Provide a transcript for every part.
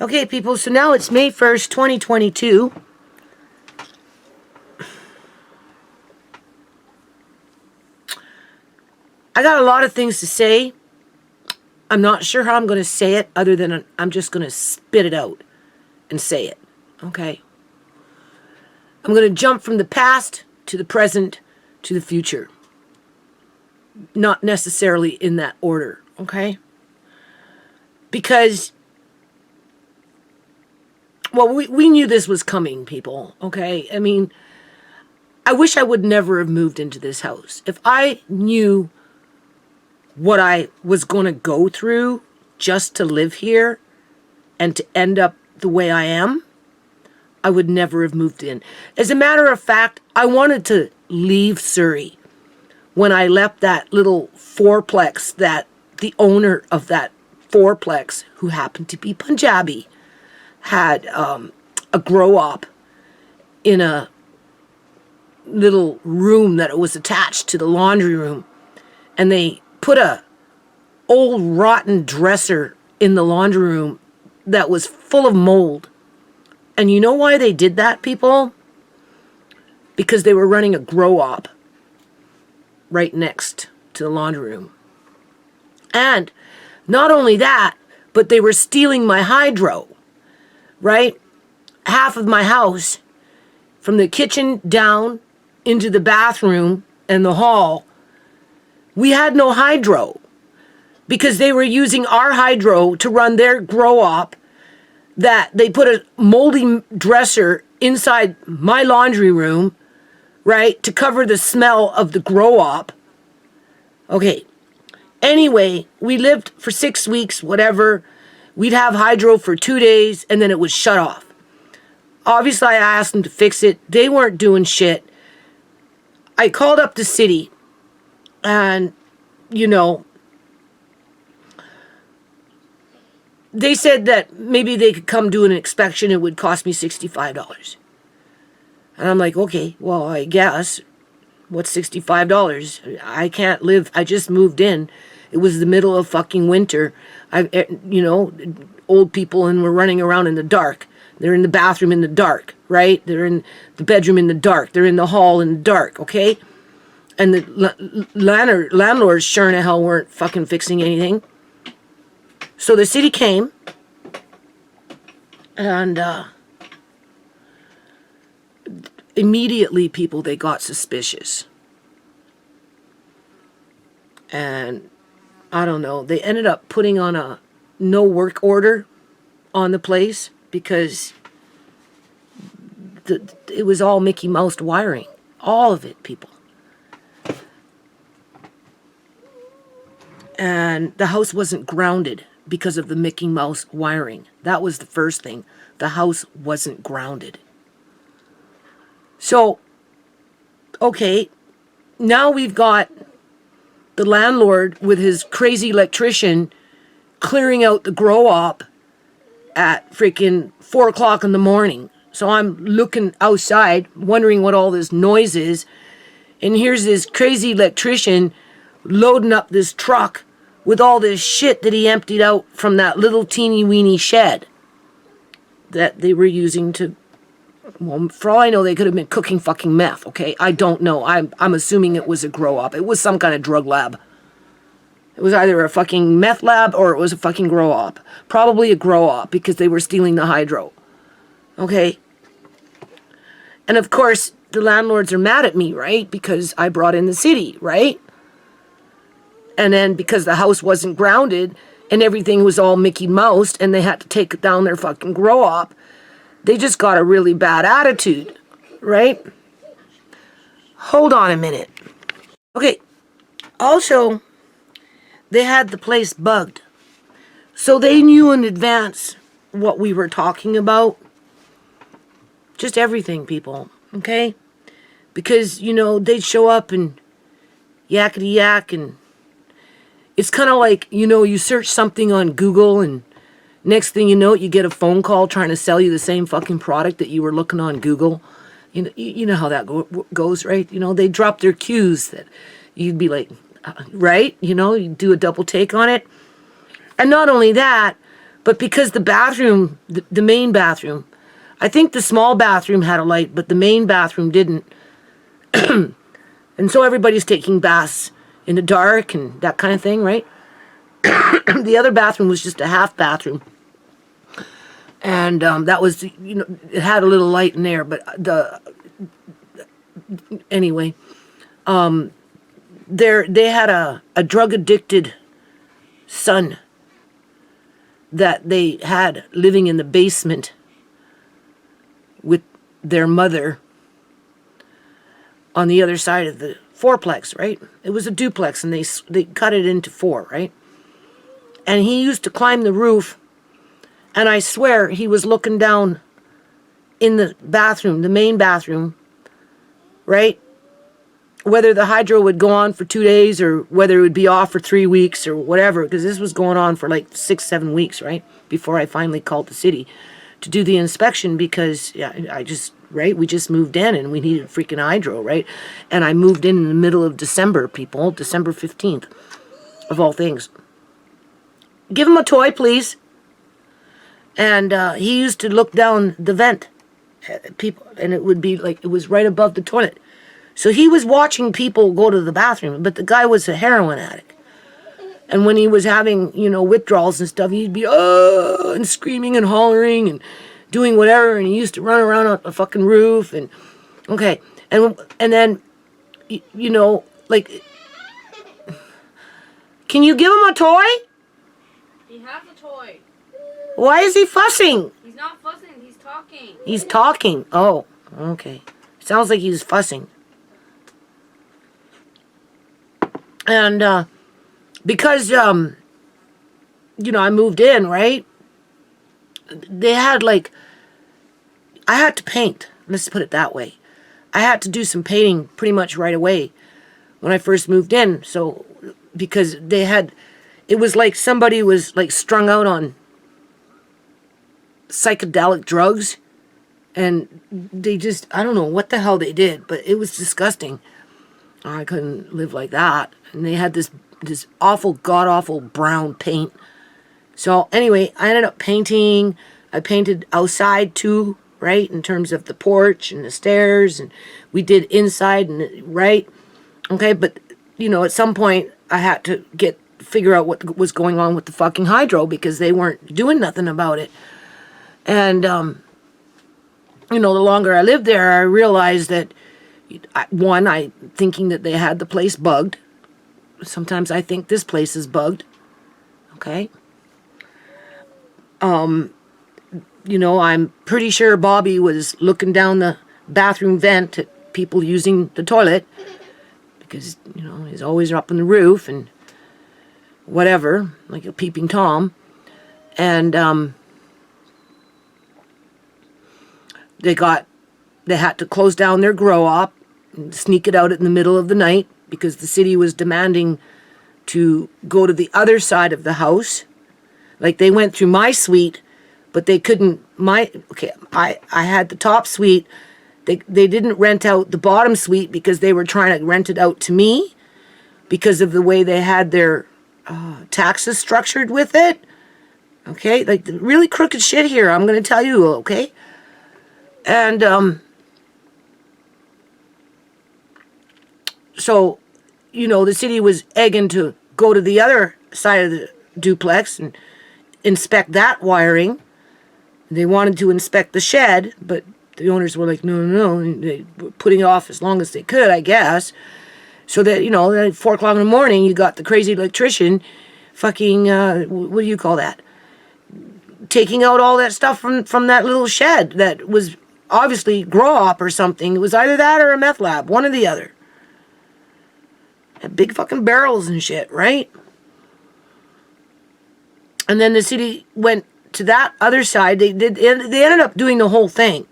Okay, people, so now it's May 1st, 2022. I got a lot of things to say. I'm not sure how I'm going to say it other than I'm just going to spit it out and say it. Okay? I'm going to jump from the past to the present to the future. Not necessarily in that order. Okay? Because, well, we knew this was coming, people. Okay? I mean, I wish I would never have moved into this house. If I knew what I was going to go through just to live here and to end up the way I am, I would never have moved in. As a matter of fact, I wanted to leave Surrey when I left that little fourplex that the owner of that fourplex, who happened to be Punjabi, had a grow-op in a little room that was attached to the laundry room. And they put a old rotten dresser in the laundry room that was full of mold. And you know why they did that, people? Because they were running a grow-op right next to the laundry room. And not only that, but they were stealing my hydro, right? Half of my house, from the kitchen down into the bathroom and the hall, we had no hydro because they were using our hydro to run their grow-op, that they put a moldy dresser inside my laundry room, right, to cover the smell of the grow-op. Okay. Anyway, we lived for 6 weeks, whatever. We'd have hydro for 2 days, and then it would shut off. Obviously, I asked them to fix it. They weren't doing shit. I called up the city, and, you know, they said that maybe they could come do an inspection. It would cost me $65. And I'm like, okay, well, I guess. What's $65? I can't live. I just moved in. It was the middle of fucking winter. You know, old people, and we're running around in the dark. They're in the bathroom in the dark, right? They're in the bedroom in the dark. They're in the hall in the dark, okay? And the landlords sure in the hell weren't fucking fixing anything. So the city came, and immediately, people, they got suspicious. And I don't know, they ended up putting on a no work order on the place because it was all Mickey Mouse wiring. All of it, people. And the house wasn't grounded because of the Mickey Mouse wiring. That was the first thing. The house wasn't grounded. So, okay, now we've got the landlord with his crazy electrician clearing out the grow-op at freaking 4 o'clock in the morning. So I'm looking outside, wondering what all this noise is. And here's this crazy electrician loading up this truck with all this shit that he emptied out from that little teeny weeny shed that they were using to, well, for all I know, they could have been cooking fucking meth, okay? I don't know. I'm assuming it was a grow-op. It was some kind of drug lab. It was either a fucking meth lab or it was a fucking grow-op. Probably a grow-op because they were stealing the hydro. Okay? And of course, the landlords are mad at me, right? Because I brought in the city, right? And then because the house wasn't grounded and everything was all Mickey Mouse and they had to take down their fucking grow-op, they just got a really bad attitude, right? Hold on a minute. Okay, also, they had the place bugged. So they knew in advance what we were talking about. Just everything, people, okay? Because, you know, they'd show up and yakety yak, and it's kind of like, you know, you search something on Google and next thing you know, you get a phone call trying to sell you the same fucking product that you were looking on Google. You know how that goes, right? You know, they drop their cues that you'd be like, right? You know, you do a double take on it. And not only that, But because the bathroom, the main bathroom, I think the small bathroom had a light, but the main bathroom didn't. And so everybody's taking baths in the dark and that kind of thing, right? The other bathroom was just a half bathroom. And that was, it had a little light in there, but anyway, they had a drug addicted son that they had living in the basement with their mother on the other side of the fourplex, right? It was a duplex, and they cut it into four, right? And he used to climb the roof, and I swear he was looking down in the bathroom, the main bathroom, right? Whether the hydro would go on for 2 days or whether it would be off for 3 weeks or whatever, because this was going on for like 6-7 weeks, right? Before I finally called the city to do the inspection, because we just moved in and we needed freaking hydro, right? And I moved in the middle of December, people, December 15th, of all things. Give him a toy, please. And he used to look down the vent at people, and it would be like, it was right above the toilet. So he was watching people go to the bathroom, but the guy was a heroin addict. And when he was having, withdrawals and stuff, he'd be, and screaming and hollering and doing whatever. And he used to run around on the fucking roof. And, okay. And then, can you give him a toy? He has a toy. Why is he fussing? He's not fussing, he's talking. He's talking. Oh, okay. Sounds like he's fussing. And, because, I moved in, right? They had I had to paint. Let's put it that way. I had to do some painting pretty much right away when I first moved in. So, because it was like somebody was strung out on psychedelic drugs. And they just, I don't know what the hell they did, but it was disgusting. I couldn't live like that. And they had this awful, god-awful brown paint. So anyway, I ended up painting. I painted outside too, right? In terms of the porch and the stairs. And we did inside, right? Okay, but, at some point, I had to figure out what was going on with the fucking hydro, because they weren't doing nothing about it. And, the longer I lived there, I realized that, I thinking that they had the place bugged. Sometimes I think this place is bugged. Okay. I'm pretty sure Bobby was looking down the bathroom vent at people using the toilet, because, he's always up on the roof and whatever, like a peeping Tom. And, they had to close down their grow op and sneak it out in the middle of the night, because the city was demanding to go to the other side of the house. Like, they went through my suite, but they couldn't, I had the top suite. They didn't rent out the bottom suite because they were trying to rent it out to me because of the way they had their taxes structured with it. Okay, really crooked shit here, I'm going to tell you, okay? And, so, the city was egging to go to the other side of the duplex and inspect that wiring. They wanted to inspect the shed, but the owners were like, no. And they were putting it off as long as they could, I guess. So that, then at 4 o'clock in the morning, you got the crazy electrician fucking, what do you call that? Taking out all that stuff from that little shed that was obviously grow op or something. It was either that or a meth lab, one or the other. Had big fucking barrels and shit, right? And then the city went to that other side. They ended up doing the whole thing,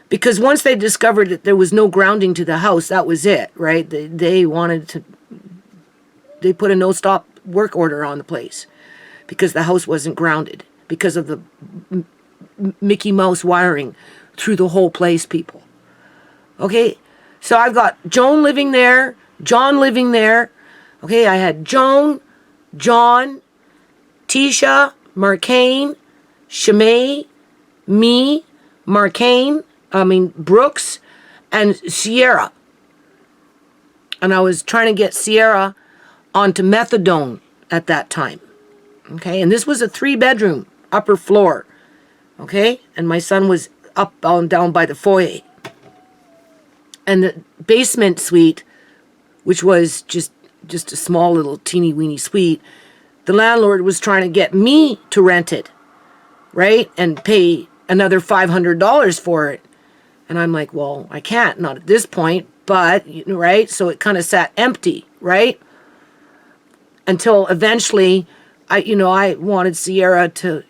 because once they discovered that there was no grounding to the house, that was it, right? They put a no-stop work order on the place because the house wasn't grounded because of the Mickey Mouse wiring through the whole place, people. Okay, so I've got Joan living there, John living there. Okay, I had Joan, John, Tisha, Marcane, Shimei, me, Brooks, and Sierra. And I was trying to get Sierra onto methadone at that time. Okay, and this was a 3-bedroom, upper floor. Okay, and my son was up down by the foyer. And the basement suite, which was just a small little teeny weeny suite, the landlord was trying to get me to rent it, right? And pay another $500 for it. And I'm like, well, I can't, not at this point, but, right? So it kind of sat empty, right? Until eventually, I wanted Sierra to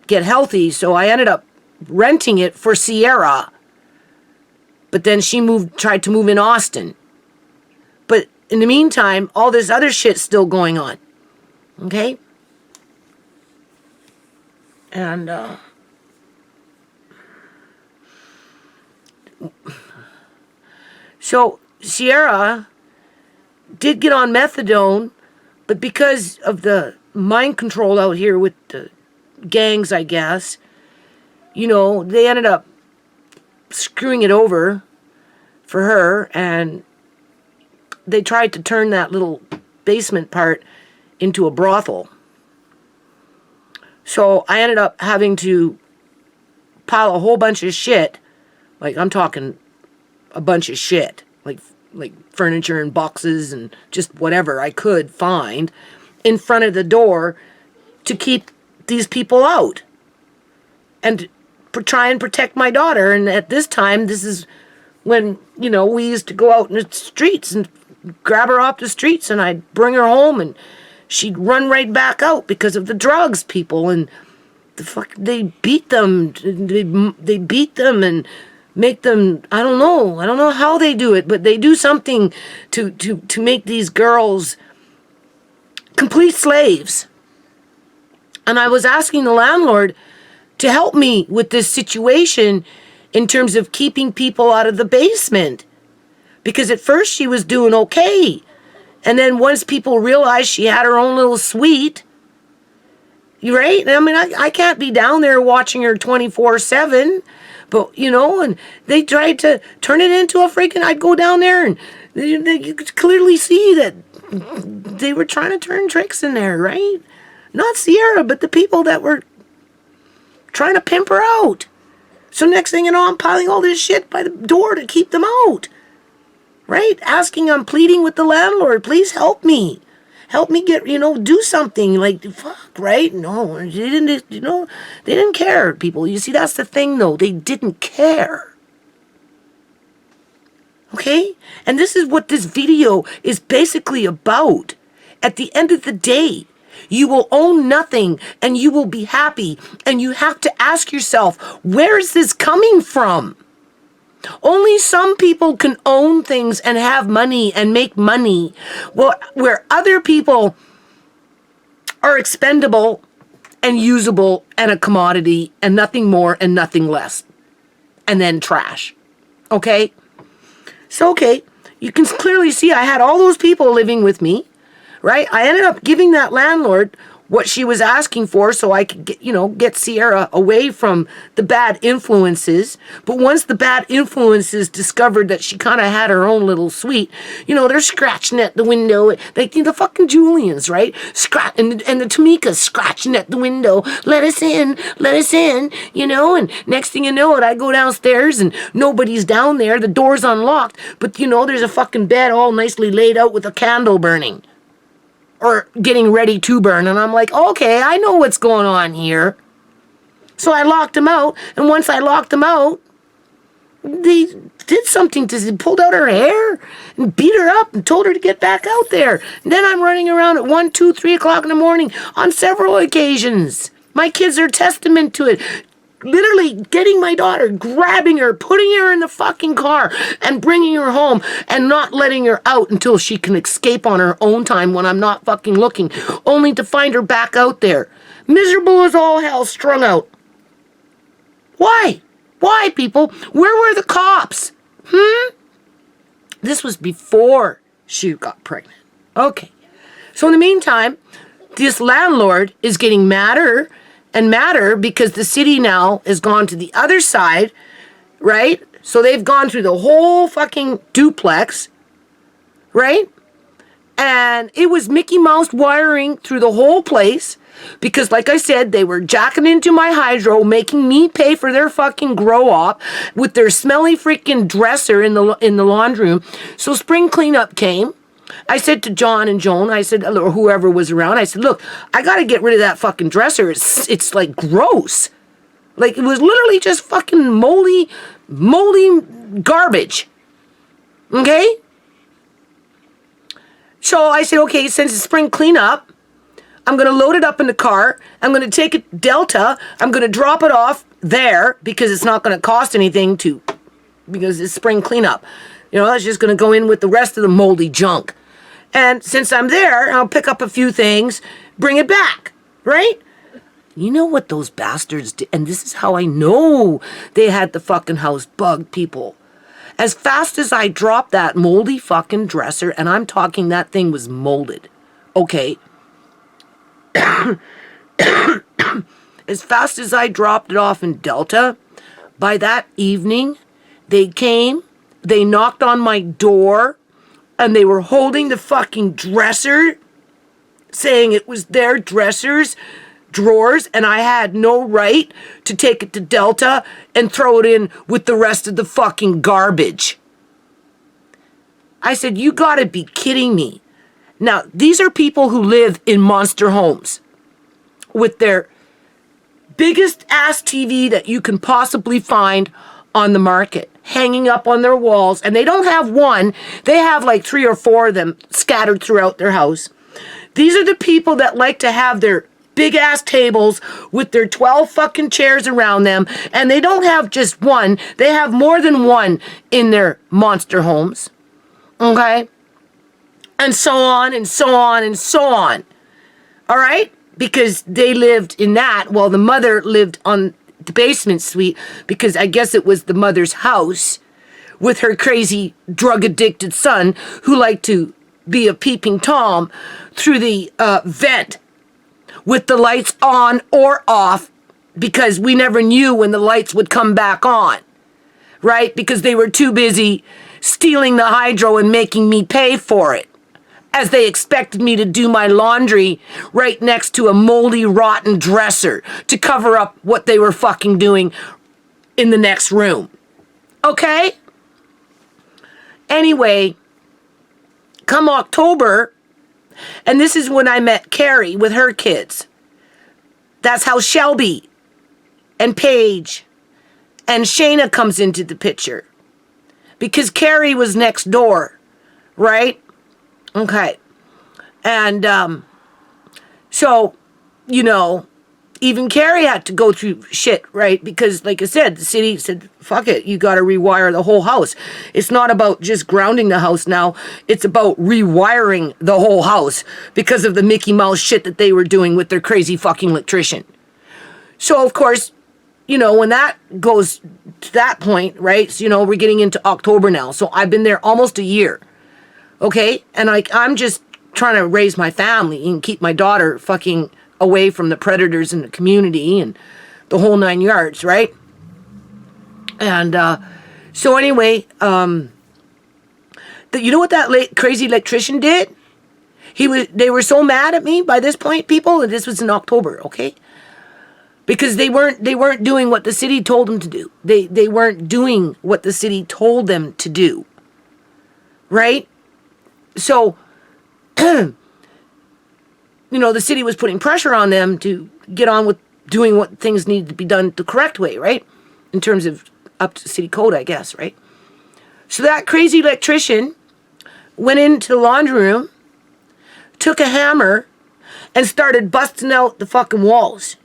get healthy, so I ended up renting it for Sierra. But then she tried to move in Austin. But in the meantime, all this other shit's still going on. Okay? And, so Sierra did get on methadone, but because of the mind control out here with the gangs, I guess, they ended up screwing it over for her, and they tried to turn that little basement part into a brothel. So I ended up having to pile a whole bunch of shit, like I'm talking a bunch of shit, like furniture and boxes and just whatever I could find in front of the door to keep these people out and try and protect my daughter. And at this time, this is when, we used to go out in the streets and grab her off the streets, and I'd bring her home and she'd run right back out because of the drugs, people. And they beat them. They beat them and make them, I don't know how they do it, but they do something to make these girls complete slaves. And I was asking the landlord to help me with this situation in terms of keeping people out of the basement. Because at first she was doing okay. And then once people realized she had her own little suite, right? I mean, I can't be down there watching her 24/7. But, and they tried to turn it into a freaking, I'd go down there and you could clearly see that they were trying to turn tricks in there, right? Not Sierra, but the people that were trying to pimp her out. So next thing you know, I'm piling all this shit by the door to keep them out, right? I'm pleading with the landlord, please help me. Help me get, do something, like, fuck, right? No, they didn't care, people. You see, that's the thing, though. They didn't care. Okay? And this is what this video is basically about. At the end of the day, you will own nothing and you will be happy. And you have to ask yourself, where is this coming from? Only some people can own things and have money and make money, where other people are expendable and usable and a commodity and nothing more and nothing less. And then trash. Okay? So, okay, you can clearly see I had all those people living with me, right? I ended up giving that landlord what she was asking for so I could get Sierra away from the bad influences. But once the bad influences discovered that she kind of had her own little suite, they're scratching at the window. Like the fucking Julians, right? And the Tamikas scratching at the window. Let us in, and next thing you know it, I go downstairs and nobody's down there. The door's unlocked, but there's a fucking bed all nicely laid out with a candle burning. Or getting ready to burn. And I'm like, okay, I know what's going on here. So I locked him out. And once I locked him out, they did something to pulled out her hair and beat her up and told her to get back out there. And then I'm running around at 1, 2, 3 o'clock in the morning on several occasions. My kids are testament to it. Literally getting my daughter, grabbing her, putting her in the fucking car and bringing her home and not letting her out until she can escape on her own time when I'm not fucking looking, only to find her back out there. Miserable as all hell, strung out. Why? Why, people? Where were the cops? This was before she got pregnant. Okay. So in the meantime, this landlord is getting madder and matter because the city now has gone to the other side, right? So they've gone through the whole fucking duplex, right? And it was Mickey Mouse wiring through the whole place because, like I said, they were jacking into my hydro, making me pay for their fucking grow up with their smelly freaking dresser in the laundry room. So spring cleanup came. I said to John and Joan, I said, or whoever was around, I said, look, I got to get rid of that fucking dresser. It's like gross. Like it was literally just fucking moldy garbage. Okay? So I said, okay, since it's spring cleanup, I'm going to load it up in the car. I'm going to take it Delta. I'm going to drop it off there because it's not going to cost anything because it's spring cleanup. You know, that's just going to go in with the rest of the moldy junk. And since I'm there, I'll pick up a few things, bring it back, right? You know what those bastards did? And this is how I know they had the fucking house bugged, people. As fast as I dropped that moldy fucking dresser, and I'm talking that thing was molded, okay? As fast as I dropped it off in Delta, by that evening, they came, they knocked on my door, and they were holding the fucking dresser, saying it was their drawers, and I had no right to take it to Delta and throw it in with the rest of the fucking garbage. I said, you gotta be kidding me. Now, these are people who live in monster homes with their biggest ass TV that you can possibly find on the market, hanging up on their walls, and they don't have one, they have like 3 or 4 of them scattered throughout their house. These are the people that like to have their big ass tables with their 12 fucking chairs around them, and they don't have just one, they have more than one in their monster homes. Okay? And so on and so on and so on. All right? Because they lived in that while the mother lived on the basement suite because I guess it was the mother's house with her crazy drug addicted son who liked to be a peeping Tom through the vent with the lights on or off because we never knew when the lights would come back on, right? Because they were too busy stealing the hydro and making me pay for it as they expected me to do my laundry right next to a moldy, rotten dresser to cover up what they were fucking doing in the next room. Okay? Anyway, come October, and this is when I met Carrie with her kids. That's how Shelby and Paige and Shayna comes into the picture. Because Carrie was next door, right? Okay. And so, you know, even Carrie had to go through shit, right? Because, like I said, the city said, fuck it, you got to rewire the whole house. It's not about just grounding the house now. It's about rewiring the whole house because of the Mickey Mouse shit that they were doing with their crazy fucking electrician. So, of course, you know, when that goes to that point, right? So, you know, we're getting into October now. So I've been there almost a year. Okay? And I'm just trying to raise my family and keep my daughter fucking away from the predators in the community and the whole 9 yards, right? And so anyway, you know what that crazy electrician did? They were so mad at me by this point, people, and this was in October, okay? Because they weren't doing what the city told them to do. They weren't doing what the city told them to do. Right? So, you know, the city was putting pressure on them to get on with doing what things needed to be done the correct way, right? In terms of up to city code, I guess, right? So that crazy electrician went into the laundry room, took a hammer, and started busting out the fucking walls.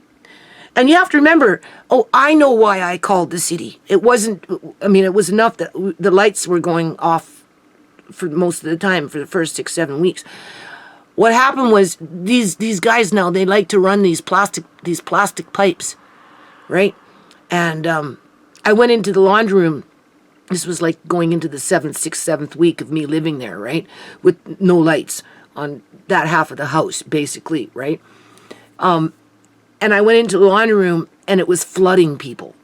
And you have to remember, oh, I know why I called the city. It wasn't, I mean, it was enough that the lights were going off for most of the time for the first 6-7 weeks. What happened was these guys now, they like to run these plastic pipes, right? And I went into the laundry room. This was like going into the 7th week of me living there, right? With no lights on that half of the house, basically, right? And I went into the laundry room and it was flooding, people.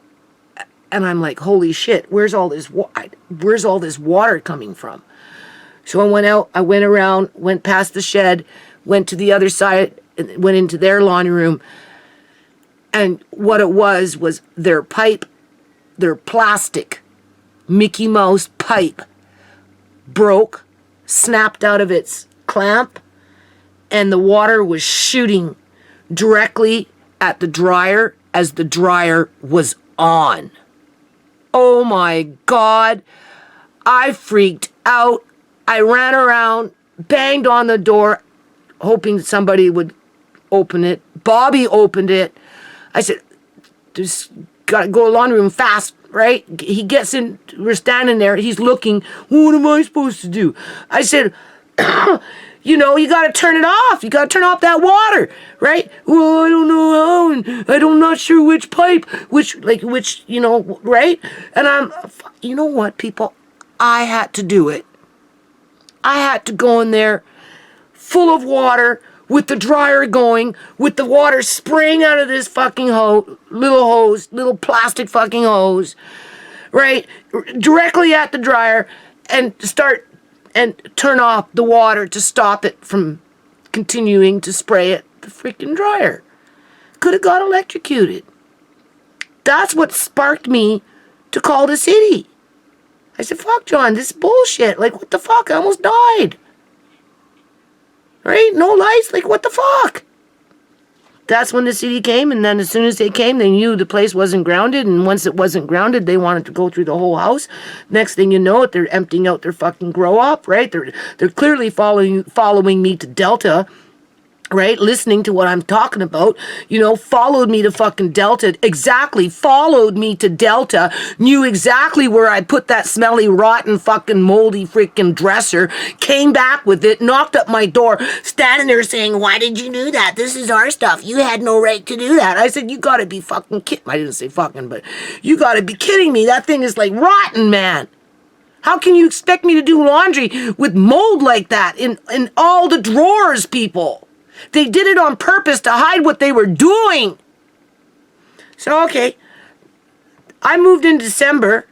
And I'm like, holy shit, where's all this water coming from? So I went out, I went around, went past the shed, went to the other side, went into their laundry room. And what it was their pipe, their plastic Mickey Mouse pipe broke, snapped out of its clamp, and the water was shooting directly at the dryer as the dryer was on. Oh my God. I freaked out. I ran around, banged on the door, hoping somebody would open it. Bobby opened it. I said, just gotta go to the laundry room fast, right? He gets in, we're standing there, he's looking, what am I supposed to do? I said, you know, you gotta turn it off. You gotta turn off that water, right? Well, I don't know how, and I'm not sure which pipe, which, you know, right? And you know what, people? I had to do it. I had to go in there full of water, with the dryer going, with the water spraying out of this fucking little plastic fucking hose, right? Directly at the dryer, and turn off the water to stop it from continuing to spray at the freaking dryer. Could have got electrocuted. That's what sparked me to call the city. I said, fuck, John, this is bullshit. Like, what the fuck? I almost died. Right? No lights? Like, what the fuck? That's when the city came, and then as soon as they came, they knew the place wasn't grounded, and once it wasn't grounded, they wanted to go through the whole house. Next thing you know it, they're emptying out their fucking grow-up, right? They're clearly following me to Delta, right? Listening to what I'm talking about, you know, followed me to fucking Delta, exactly, followed me to Delta, knew exactly where I put that smelly, rotten, fucking moldy freaking dresser, came back with it, knocked up my door, standing there saying, why did you do that? This is our stuff. You had no right to do that. I said, you gotta be fucking kidding. I didn't say fucking, but you gotta be kidding me. That thing is like rotten, man. How can you expect me to do laundry with mold like that in all the drawers, people? They did it on purpose to hide what they were doing. So, okay. I moved in December,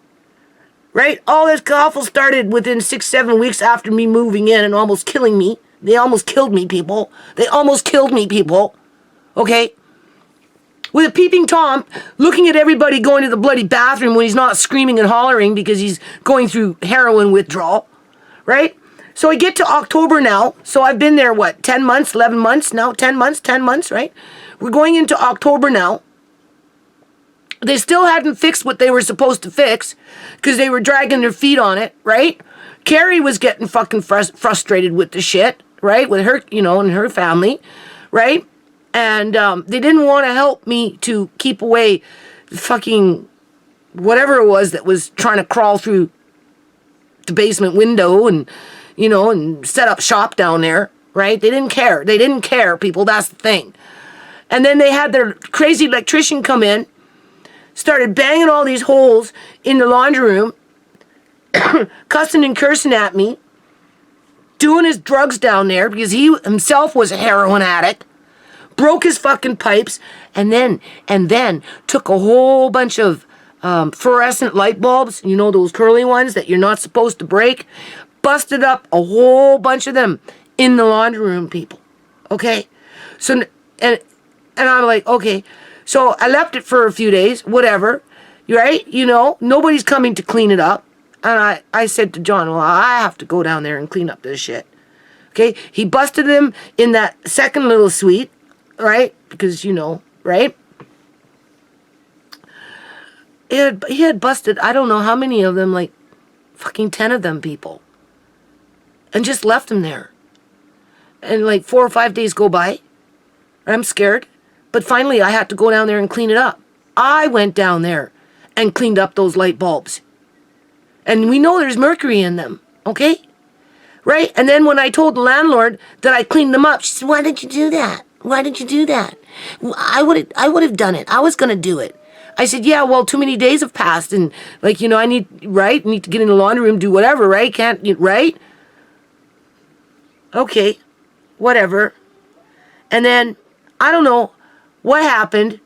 right? All this awful started within 6-7 weeks after me moving in and almost killing me. They almost killed me, people. They almost killed me, people. Okay? With a peeping Tom looking at everybody going to the bloody bathroom when he's not screaming and hollering because he's going through heroin withdrawal, right? So I get to October now. So I've been there, 10 months, 11 months now? 10 months, right? We're going into October now. They still hadn't fixed what they were supposed to fix because they were dragging their feet on it, right? Carrie was getting fucking frustrated with the shit, right? With her, you know, and her family, right? And they didn't want to help me to keep away fucking whatever it was that was trying to crawl through the basement window and, you know, and set up shop down there, right? They didn't care. They didn't care, people. That's the thing. And then they had their crazy electrician come in, started banging all these holes in the laundry room, cussing and cursing at me, doing his drugs down there because he himself was a heroin addict, broke his fucking pipes, and then took a whole bunch of fluorescent light bulbs, you know, those curly ones that you're not supposed to break, busted up a whole bunch of them in the laundry room, people. Okay? So, and I'm like, okay. So I left it for a few days, whatever, right? You know, nobody's coming to clean it up. And I said to John, well, I have to go down there and clean up this shit. Okay? He busted them in that second little suite, right? Because, you know, right? He had busted, I don't know how many of them, like fucking 10 of them, people. And just left them there. And like 4 or 5 days go by. I'm scared. But finally I had to go down there and clean it up. I went down there and cleaned up those light bulbs. And we know there's mercury in them. Okay? Right? And then when I told the landlord that I cleaned them up, she said, why did you do that? Why did you do that? I would have done it. I was going to do it. I said, yeah, well, too many days have passed. And like, you know, I need to get in the laundry room, do whatever, right? Right? Okay, whatever. And then, I don't know what happened?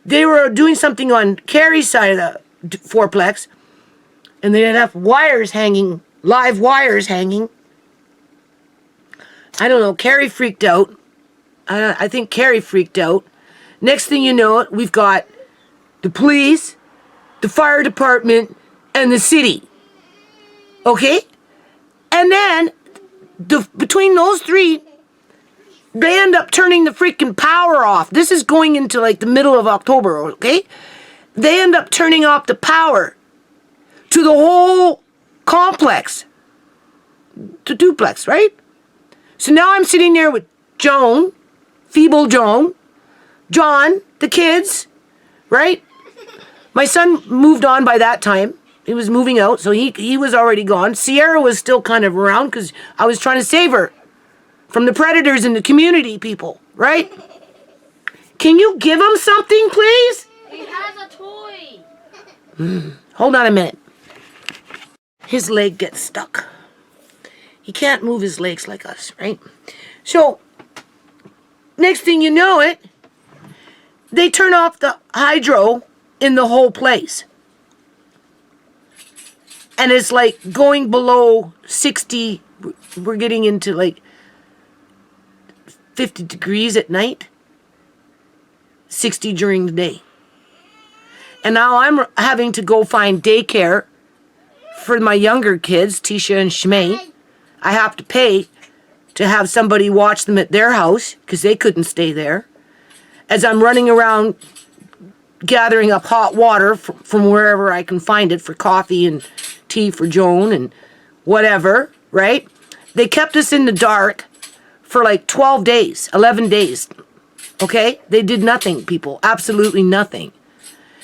They were doing something on Carrie's side of the fourplex, and they had enough wires hanging, live wires hanging. I don't know, Carrie freaked out. I think Carrie freaked out. Next thing you know, we've got the police, the fire department, and the city. Okay? And then, between those three, they end up turning the freaking power off. This is going into like the middle of October, okay? They end up turning off the power to the whole complex. The duplex, right? So now I'm sitting there with Joan, feeble Joan, John, the kids, right? My son moved on by that time. He was moving out, so he was already gone. Sierra was still kind of around because I was trying to save her from the predators in the community, people, right? Can you give him something, please? He has a toy. Hold on a minute. His leg gets stuck. He can't move his legs like us, right? So, next thing you know it, they turn off the hydro in the whole place. And it's like going below 60, we're getting into like 50 degrees at night, 60 during the day. And now I'm having to go find daycare for my younger kids, Tisha and Shmei. I have to pay to have somebody watch them at their house because they couldn't stay there. As I'm running around gathering up hot water from wherever I can find it for coffee and tea for Joan and whatever, right? They kept us in the dark for like 12 days, 11 days, okay? They did nothing, people, absolutely nothing.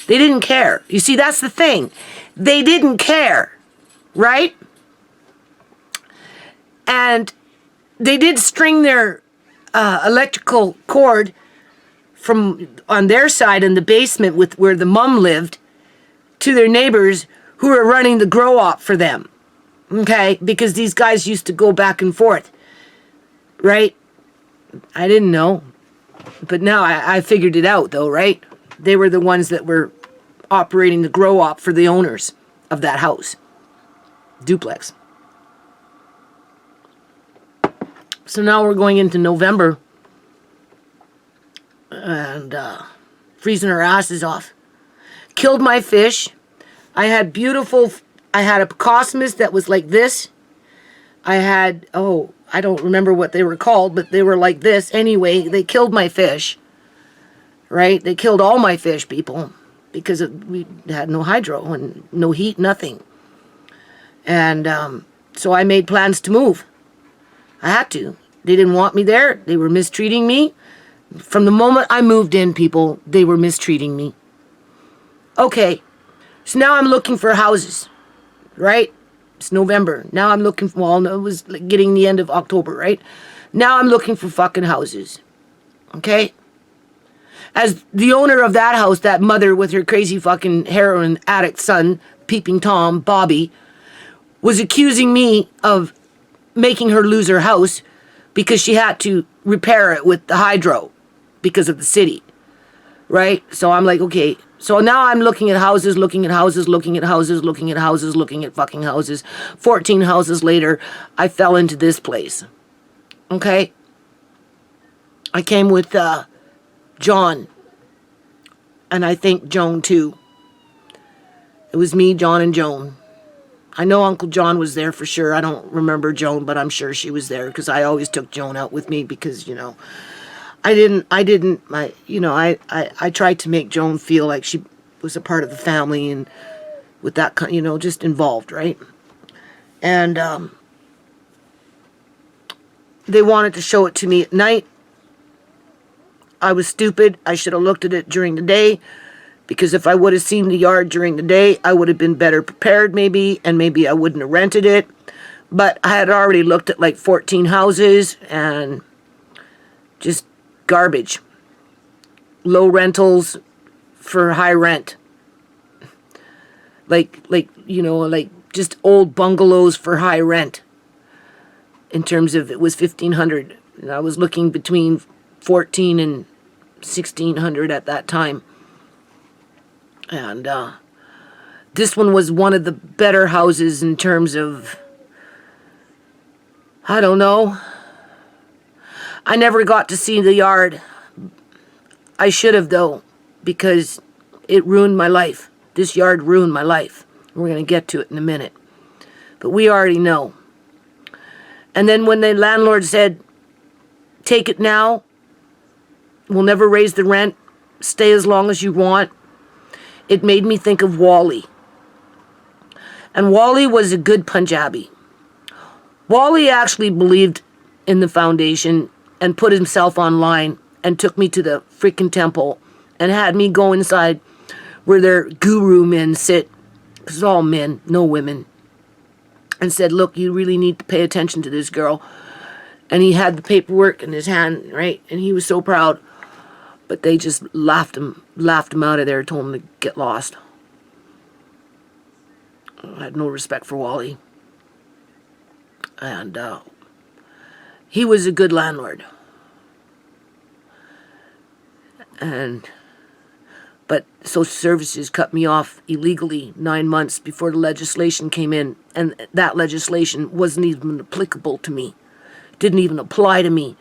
They didn't care. You see, that's the thing. They didn't care, right? And they did string their electrical cord from on their side in the basement with where the mom lived to their neighbors who were running the grow op for them. Okay? Because these guys used to go back and forth. Right? I didn't know. But now I figured it out though, right? They were the ones that were operating the grow op for the owners of that house. Duplex. So now we're going into November and freezing our asses off. Killed my fish. I had a cosmos that was like this. I had, I don't remember what they were called, but they were like this. Anyway, they killed my fish. Right? They killed all my fish, people, because we had no hydro and no heat, nothing. And so I made plans to move. I had to. They didn't want me there. They were mistreating me. From the moment I moved in, people, they were mistreating me. Okay. So now I'm looking for houses. Right? It's November. Now I'm looking for, well, it was like getting the end of October, right? Now I'm looking for fucking houses. Okay? As the owner of that house, that mother with her crazy fucking heroin addict son, Peeping Tom, Bobby, was accusing me of making her lose her house because she had to repair it with the hydro because of the city, right? So I'm like, okay. So now I'm looking at houses, looking at houses, looking at houses, looking at houses, looking at fucking houses. 14 houses later, I fell into this place, okay? I came with John, and I think Joan too. It was me, John, and Joan. I know Uncle John was there for sure. I don't remember Joan, but I'm sure she was there because I always took Joan out with me because, I tried to make Joan feel like she was a part of the family and with that kind, just involved, right? And they wanted to show it to me at night. I was stupid. I should have looked at it during the day. Because if I would have seen the yard during the day, I would have been better prepared maybe, and maybe I wouldn't have rented it. But I had already looked at like 14 houses, and just garbage. Low rentals for high rent. Like just old bungalows for high rent. In terms of, it was $1,500 I was looking between 14 and 1600 at that time. And this one was one of the better houses in terms of, I don't know. I never got to see the yard. I should have, though, because it ruined my life. This yard ruined my life. We're going to get to it in a minute. But we already know. And then when the landlord said, take it now, we'll never raise the rent, stay as long as you want, it made me think of Wally. And Wally was a good Punjabi. Wally actually believed in the foundation and put himself online and took me to the freaking temple and had me go inside where their guru men sit, because it's all men, no women, and said, look, you really need to pay attention to this girl. And he had the paperwork in his hand, right? And he was so proud. But they just laughed him out of there, told him to get lost. I had no respect for Wally. And he was a good landlord. But social services cut me off illegally 9 months before the legislation came in, and that legislation wasn't even applicable to me. Didn't even apply to me.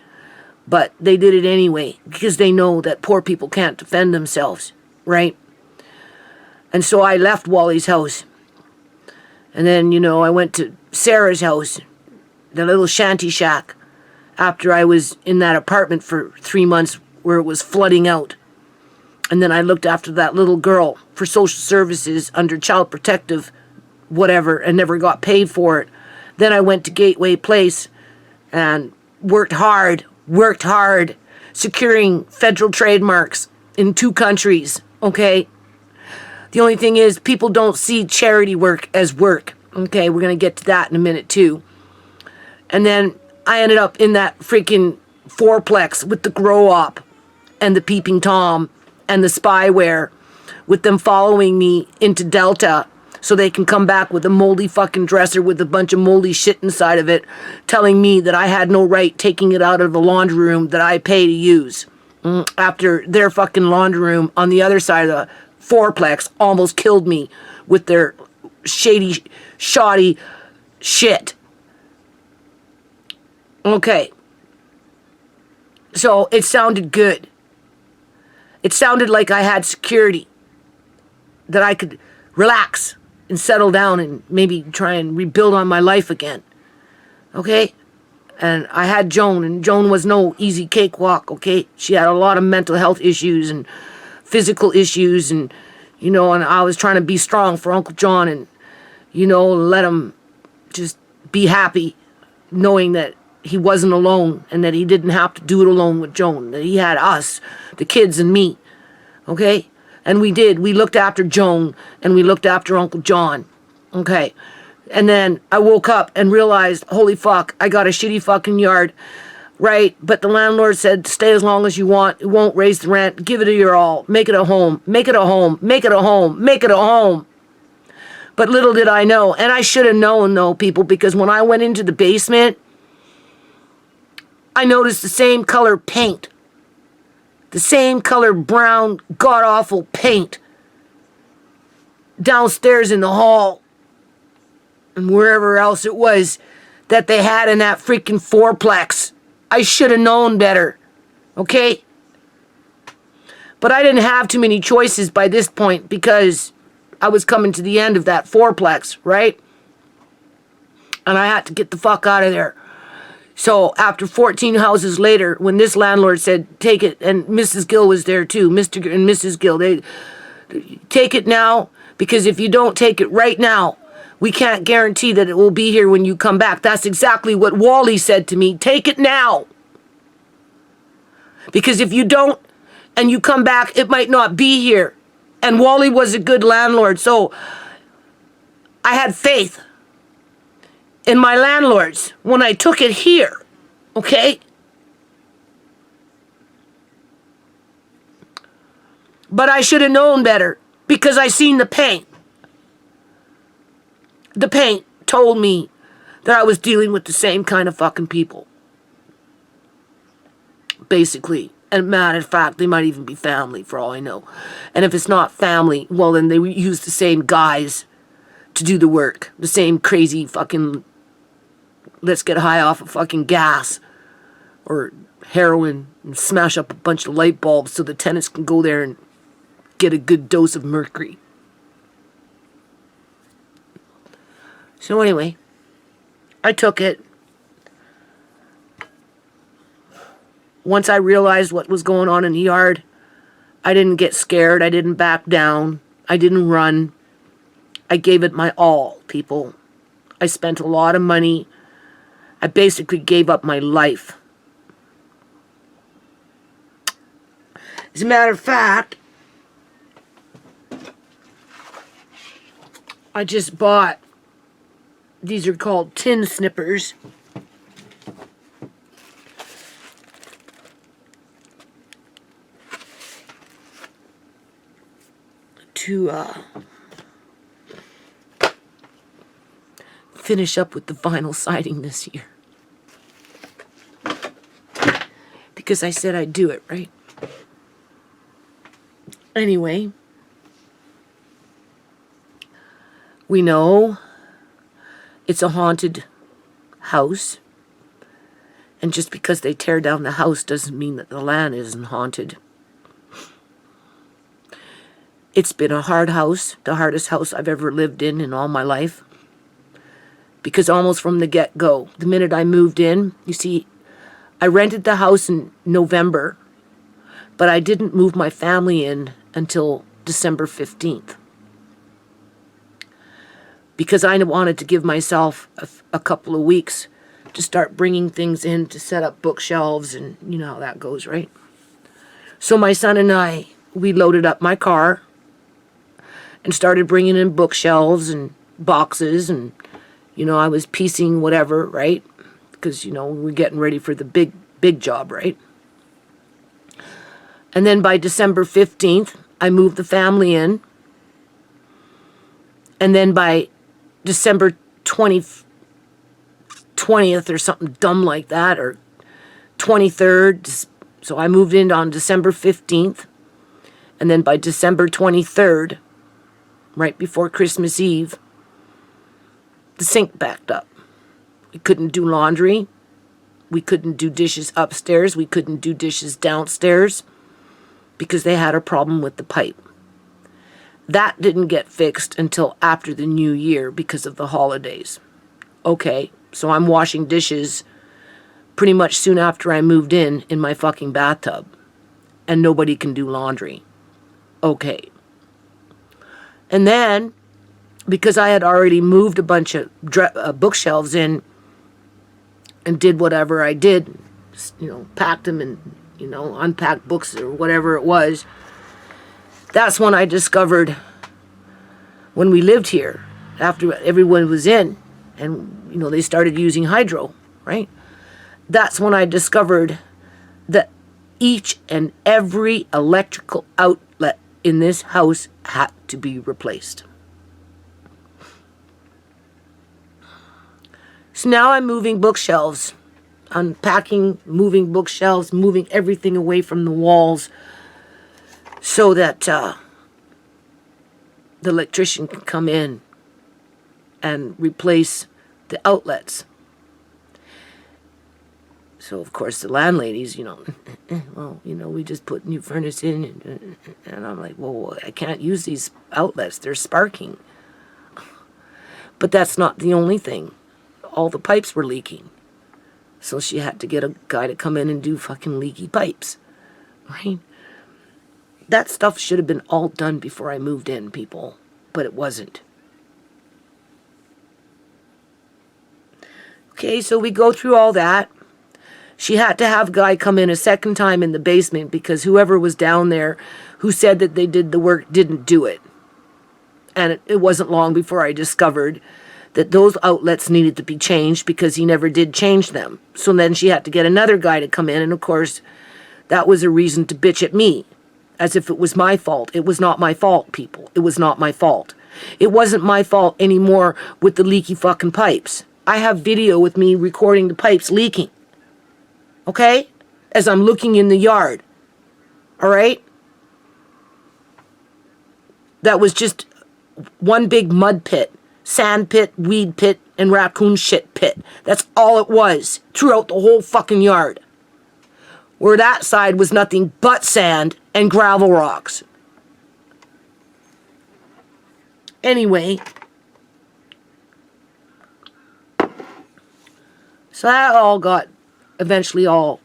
But they did it anyway, because they know that poor people can't defend themselves, right? And so I left Wally's house. And then, I went to Sarah's house, the little shanty shack, after I was in that apartment for 3 months where it was flooding out. And then I looked after that little girl for social services under child protective whatever and never got paid for it. Then I went to Gateway Place and worked hard, securing federal trademarks in 2 countries, okay? The only thing is, people don't see charity work as work, okay? We're going to get to that in a minute, too. And then I ended up in that freaking fourplex with the grow-op and the peeping Tom and the spyware, with them following me into Delta so they can come back with a moldy fucking dresser with a bunch of moldy shit inside of it, telling me that I had no right taking it out of the laundry room that I pay to use. After their fucking laundry room on the other side of the fourplex almost killed me with their shady, shoddy shit. Okay. So it sounded good. It sounded like I had security, that I could relax and settle down and maybe try and rebuild on my life again. Okay? And I had Joan, and Joan was no easy cakewalk, okay? She had a lot of mental health issues and physical issues, and, and I was trying to be strong for Uncle John and, let him just be happy knowing that he wasn't alone and that he didn't have to do it alone with Joan, that he had us, the kids and me, okay? And we did. We looked after Joan, and we looked after Uncle John. Okay. And then I woke up and realized, holy fuck, I got a shitty fucking yard, right? But the landlord said, stay as long as you want. It won't raise the rent. Give it your all. Make it a home. Make it a home. Make it a home. Make it a home. But little did I know. And I should have known, though, people, because when I went into the basement, I noticed the same color paint. The same color brown, god-awful paint downstairs in the hall and wherever else it was that they had in that freaking fourplex. I should have known better, okay? But I didn't have too many choices by this point because I was coming to the end of that fourplex, right? And I had to get the fuck out of there. So after 14 houses later, when this landlord said, take it, and Mrs. Gill was there too, Mr. and Mrs. Gill, they take it now, because if you don't take it right now, we can't guarantee that it will be here when you come back. That's exactly what Wally said to me. Take it now. Because if you don't and you come back, it might not be here. And Wally was a good landlord, so I had faith in my landlords when I took it here, okay? But I should have known better because I seen the paint. The paint told me that I was dealing with the same kind of fucking people. basically. And matter of fact, they might even be family for all I know. And if it's not family, well, then they use the same guys to do the work. The same crazy fucking, let's get high off of fucking gas or heroin and smash up a bunch of light bulbs so the tenants can go there and get a good dose of mercury. So anyway, I took it. Once I realized what was going on in the yard, I didn't get scared. I didn't back down. I didn't run. I gave it my all, people. I spent a lot of money. I basically gave up my life. As a matter of fact, I just bought, these are called tin snippers. To finish up with the vinyl siding this year. Because I said I'd do it, right? Anyway, we know it's a haunted house. And just because they tear down the house doesn't mean that the land isn't haunted. It's been a hard house, the hardest house I've ever lived in all my life. Because almost from the get-go, the minute I moved in, you see, I rented the house in November, but I didn't move my family in until December 15th. Because I wanted to give myself a couple of weeks to start bringing things in, to set up bookshelves, and you know how that goes, right? So my son and I, we loaded up my car and started bringing in bookshelves and boxes, and, you know, I was piecing whatever, right? Because, you know, we were getting ready for the big job, right? And then by December 15th, I moved the family in. And then by December 20th or something dumb like that, or 23rd, so I moved in on December 15th. And then by December 23rd, right before Christmas Eve, the sink backed up. We couldn't do laundry. We couldn't do dishes upstairs. We couldn't do dishes downstairs because they had a problem with the pipe. That didn't get fixed until after the new year because of the holidays. Okay, so I'm washing dishes pretty much soon after I moved in my fucking bathtub. And nobody can do laundry. Okay. And then, because I had already moved a bunch of bookshelves in and did whatever I did, you know, packed them and, you know, unpacked books or whatever it was, that's when I discovered, when we lived here, after everyone was in, and, you know, they started using hydro, right? That's when I discovered that each and every electrical outlet in this house had to be replaced. So now I'm moving bookshelves, unpacking, moving bookshelves, moving everything away from the walls so that the electrician can come in and replace the outlets. So, of course, the landladies, you know, well, you know, we just put new furnace in. And I'm like, well, I can't use these outlets. They're sparking. But that's not the only thing. All the pipes were leaking. So she had to get a guy to come in and do fucking leaky pipes. Right? That stuff should have been all done before I moved in, people. But it wasn't. Okay, so we go through all that. She had to have a guy come in a second time in the basement because whoever was down there who said that they did the work didn't do it. And it wasn't long before I discovered that those outlets needed to be changed because he never did change them. So then she had to get another guy to come in, and of course, that was a reason to bitch at me, as if it was my fault. It was not my fault, people. It was not my fault. It wasn't my fault anymore with the leaky fucking pipes. I have video with me recording the pipes leaking. Okay? as I'm looking in the yard. All right? That was just one big mud pit, sand pit, weed pit, and raccoon shit pit. That's all it was throughout the whole fucking yard. Where that side was nothing but sand and gravel rocks. Anyway, so that all got eventually all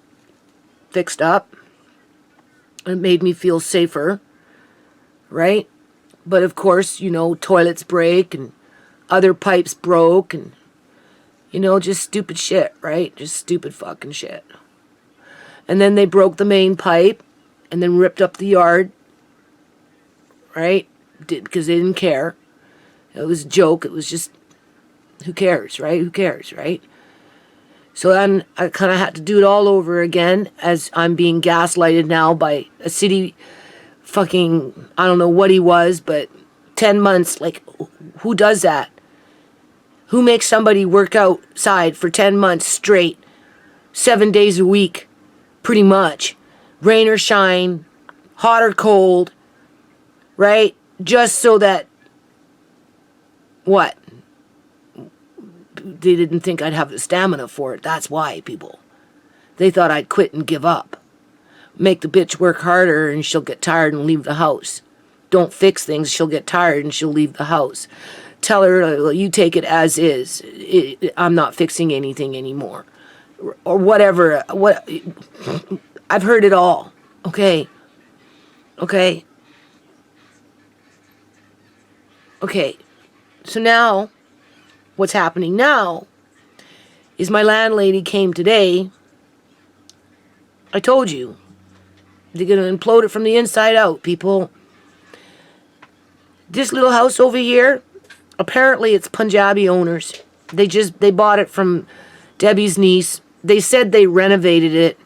fixed up. It made me feel safer, right? But of course, you know, toilets break and other pipes broke and, you know, just stupid shit, right? Just stupid fucking shit. And then they broke the main pipe and then ripped up the yard, right? Because they didn't care. It was a joke. It was just, who cares, right? Who cares, right? So then I kind of had to do it all over again as I'm being gaslighted now by a city fucking, I don't know what he was, but 10 months, like, who does that? Who makes somebody work outside for 10 months straight, 7 days a week, pretty much, rain or shine, hot or cold, right? Just so that, what? They didn't think I'd have the stamina for it. That's why, people. They thought I'd quit and give up. Make the bitch work harder and she'll get tired and leave the house. Don't fix things, she'll get tired and she'll leave the house. Tell her, you take it as is. I'm not fixing anything anymore. Or whatever. I've heard it all. Okay. Okay. Okay. So now, what's happening now is my landlady came today. I told you. They're going to implode it from the inside out, people. This little house over here, apparently it's Punjabi owners. They bought it from Debbie's niece. They said they renovated it.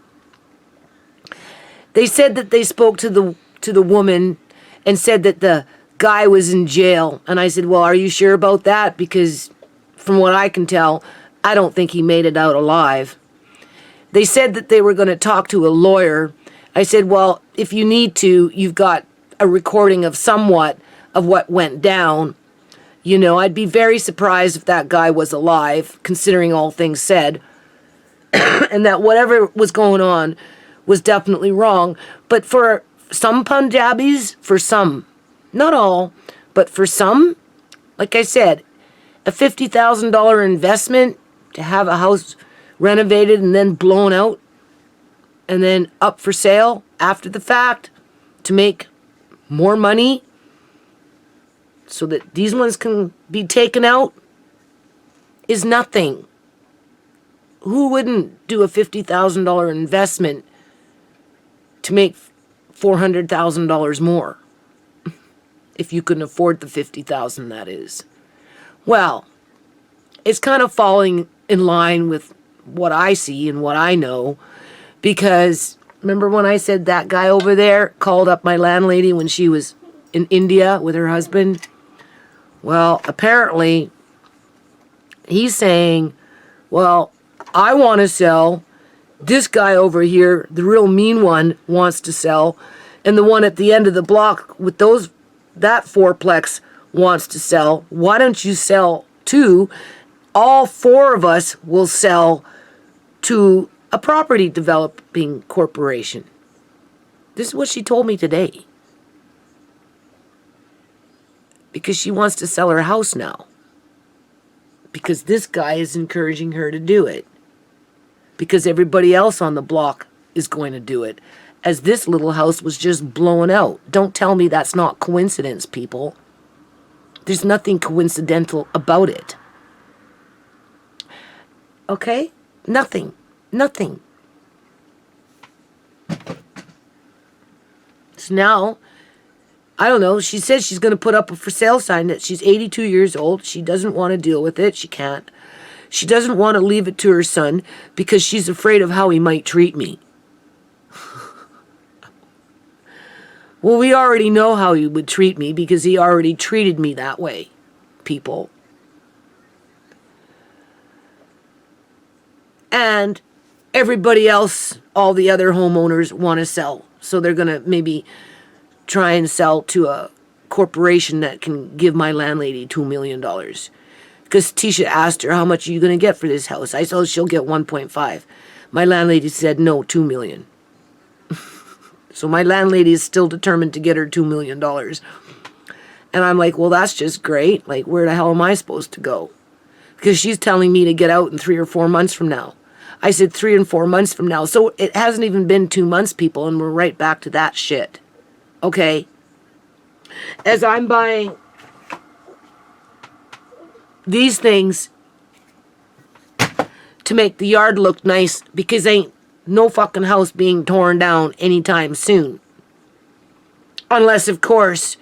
They said that they spoke to the woman and said that the guy was in jail. And I said, well, are you sure about that? Because from what I can tell, I don't think he made it out alive. They said that they were going to talk to a lawyer. I said, well, if you need to, you've got a recording of somewhat of what went down. You know, I'd be very surprised if that guy was alive, considering all things said. And that whatever was going on was definitely wrong. But for some Punjabis, for some, not all, but for some, like I said, a $50,000 investment to have a house renovated and then blown out and then up for sale after the fact to make more money so that these ones can be taken out is nothing. Who wouldn't do a $50,000 investment to make $400,000 more? If you can afford the $50,000, that is. Well, it's kind of falling in line with what I see and what I know, because remember when I said that guy over there called up my landlady when she was in India with her husband? Well, apparently he's saying, well, I want to sell. This guy over here, the real mean one, wants to sell. And the one at the end of the block with that fourplex wants to sell. Why don't you sell too? All four of us will sell to a property developing corporation. This is what she told me today. Because she wants to sell her house now. Because this guy is encouraging her to do it. Because everybody else on the block is going to do it. As this little house was just blown out. Don't tell me that's not coincidence, people. There's nothing coincidental about it. Okay? Nothing. Nothing. So now, I don't know, she says she's going to put up a for sale sign that she's 82 years old. She doesn't want to deal with it. She can't. She doesn't want to leave it to her son because she's afraid of how he might treat me. Well, we already know how he would treat me because he already treated me that way, people. And everybody else, all the other homeowners want to sell. So they're going to maybe try and sell to a corporation that can give my landlady $2 million. Because Tisha asked her, how much are you going to get for this house? I said, she'll get 1.5. My landlady said, no, 2 million. So my landlady is still determined to get her $2 million. And I'm like, well, that's just great. Like, where the hell am I supposed to go? Because she's telling me to get out in 3 or 4 months from now. I said 3 and 4 months from now. So it hasn't even been 2 months, people, and we're right back to that shit. Okay? As I'm buying these things to make the yard look nice, because ain't no fucking house being torn down anytime soon. Unless, of course,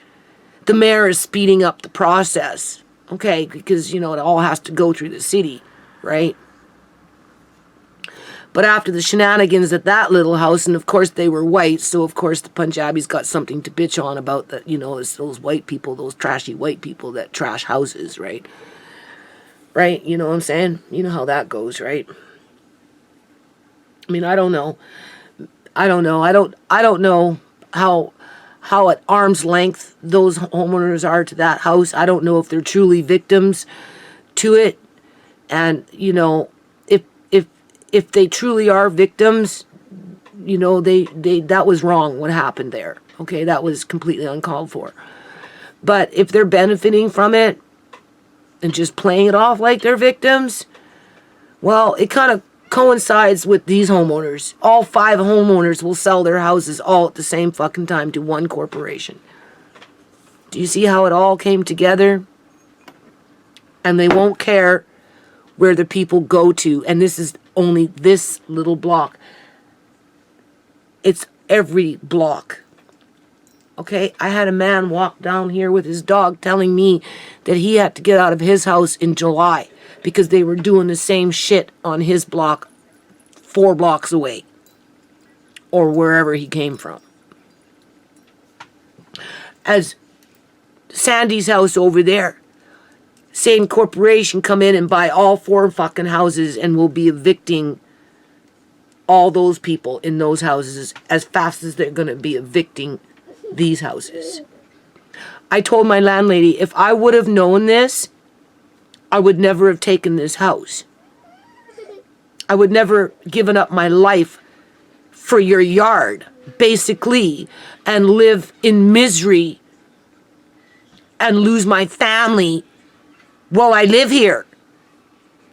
the mayor is speeding up the process. Okay, because, you know, it all has to go through the city, right? But after the shenanigans at that little house, and of course they were white, so of course the Punjabis got something to bitch on about that, you know, it's those white people, those trashy white people that trash houses, right? Right? You know what I'm saying? You know how that goes, right? I mean, I don't know. I don't know how at arm's length those homeowners are to that house. I don't know if they're truly victims to it. And, you know, if they truly are victims, you know, they that was wrong what happened there. Okay, that was completely uncalled for. But if they're benefiting from it and just playing it off like they're victims, well, it kind of coincides with these homeowners. All 5 homeowners will sell their houses all at the same fucking time to one corporation. Do you see how it all came together? And they won't care where the people go to. And this is only this little block. It's every block. Okay? I had a man walk down here with his dog telling me that he had to get out of his house in July because they were doing the same shit on his block 4 blocks away or wherever he came from. As Sandy's house over there, same corporation come in and buy all 4 fucking houses and will be evicting all those people in those houses as fast as they're going to be evicting these houses. I told my landlady, if I would have known this, I would never have taken this house. I would never given up my life for your yard, basically, and live in misery and lose my family while I live here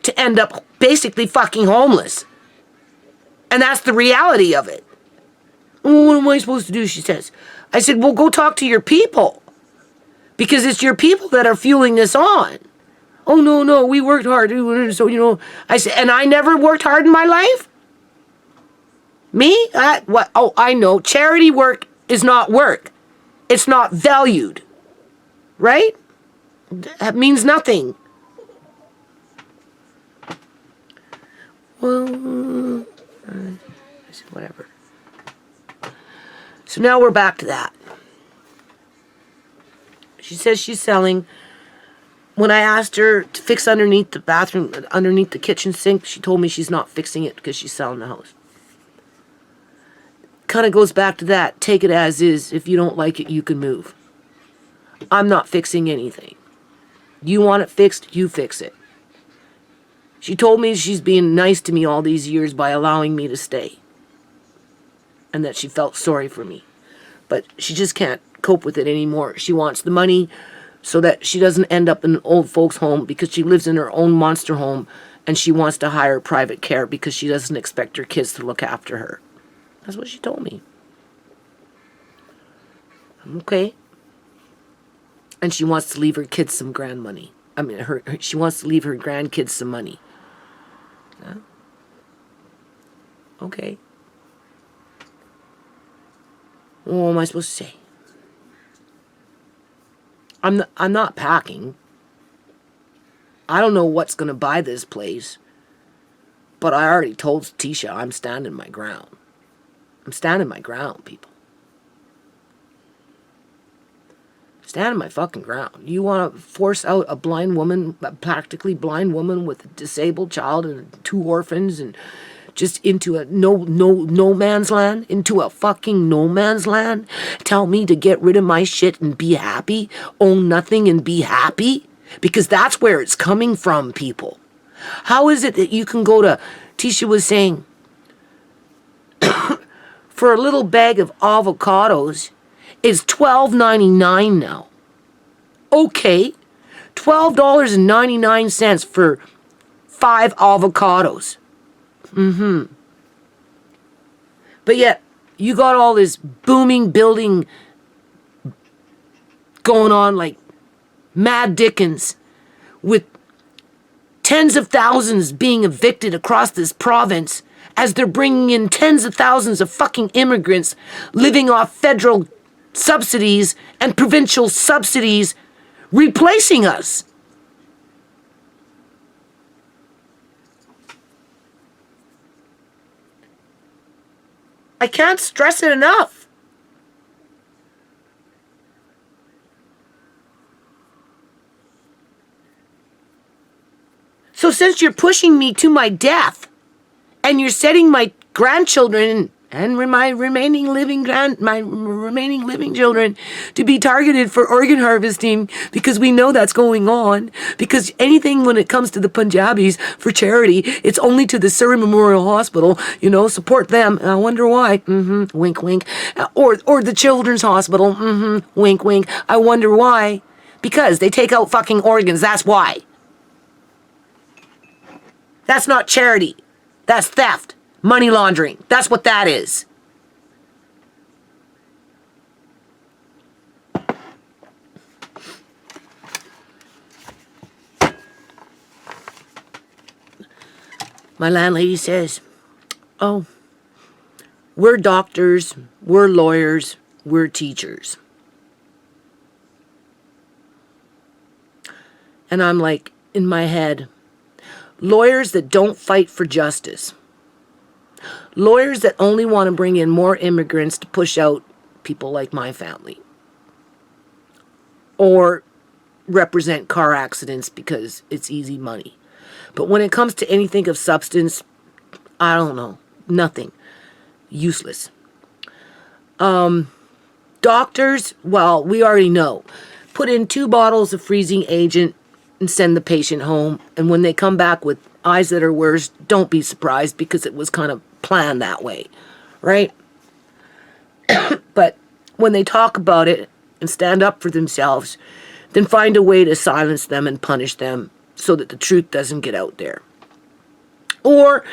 to end up basically fucking homeless. And that's the reality of it. Oh, what am I supposed to do, she says. I said, well, go talk to your people. Because it's your people that are fueling this on. Oh, no, we worked hard. So, you know, I said, and I never worked hard in my life? Me? What? Oh, I know. Charity work is not work. It's not valued. Right? That means nothing. Well, I said, whatever. So now we're back to that. She says she's selling. When I asked her to fix underneath the bathroom, underneath the kitchen sink, she told me she's not fixing it because she's selling the house. Kind of goes back to that. Take it as is. If you don't like it, you can move. I'm not fixing anything. You want it fixed, you fix it. She told me she's being nice to me all these years by allowing me to stay. And that she felt sorry for me. But she just can't cope with it anymore. She wants the money so that she doesn't end up in an old folks' home because she lives in her own monster home and she wants to hire private care because she doesn't expect her kids to look after her. That's what she told me. Okay. And she wants to leave her kids some grand money. I mean, she wants to leave her grandkids some money. Yeah? Okay. What am I supposed to say? I'm not packing. I don't know what's going to buy this place. But I already told Tisha I'm standing my ground. I'm standing my ground, people. Standing my fucking ground. You want to force out a blind woman, a practically blind woman with a disabled child and 2 orphans and just into a no man's land, into a fucking no man's land, tell me to get rid of my shit and be happy, own nothing and be happy? Because that's where it's coming from, people. How is it that you can go to, Tisha was saying, for a little bag of avocados is $12.99 now. Okay, $12.99 for 5 avocados. But yet, you got all this booming building going on like Mad Dickens, with tens of thousands being evicted across this province as they're bringing in tens of thousands of fucking immigrants living off federal subsidies and provincial subsidies, replacing us. I can't stress it enough. So since you're pushing me to my death, and you're setting my grandchildren and my remaining living children to be targeted for organ harvesting, because we know that's going on, because anything when it comes to the Punjabis for charity, it's only to the Surrey Memorial Hospital, support them. I wonder why. Wink, wink. Or the Children's Hospital. Wink, wink. I wonder why. Because they take out fucking organs. That's why. That's not charity. That's theft. Money laundering. That's what that is. My landlady says, oh, we're doctors, we're lawyers, we're teachers. And I'm like, in my head, lawyers that don't fight for justice. Lawyers that only want to bring in more immigrants to push out people like my family. Or represent car accidents because it's easy money. But when it comes to anything of substance, I don't know. Nothing. Useless. Doctors, well, we already know. Put in 2 bottles of freezing agent and send the patient home. And when they come back with eyes that are worse, don't be surprised, because it was kind of planned that way, right? But when they talk about it and stand up for themselves, then find a way to silence them and punish them so that the truth doesn't get out there. Or,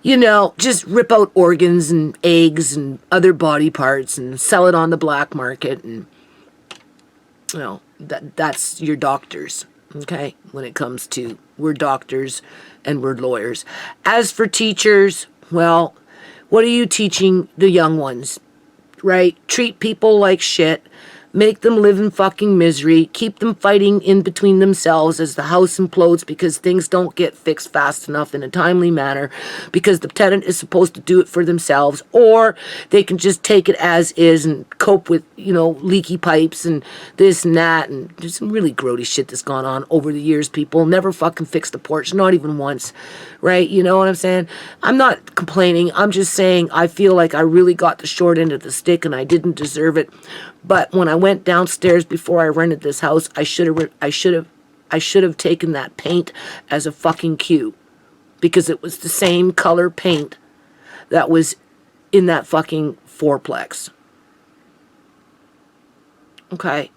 just rip out organs and eggs and other body parts and sell it on the black market. And, that's your doctors, okay? When it comes to, we're doctors and we're lawyers. As for teachers, well, what are you teaching the young ones, right? Treat people like shit. Make them live in fucking misery. Keep them fighting in between themselves as the house implodes, because things don't get fixed fast enough in a timely manner, because the tenant is supposed to do it for themselves, or they can just take it as is and cope with, leaky pipes and this and that. And there's some really grody shit that's gone on over the years. People never fucking fixed the porch, not even once, right? You know what I'm saying? I'm not complaining. I'm just saying I feel like I really got the short end of the stick and I didn't deserve it. But when I went downstairs before I rented this house, I should have taken that paint as a fucking cue, because it was the same color paint that was in that fucking fourplex. Okay.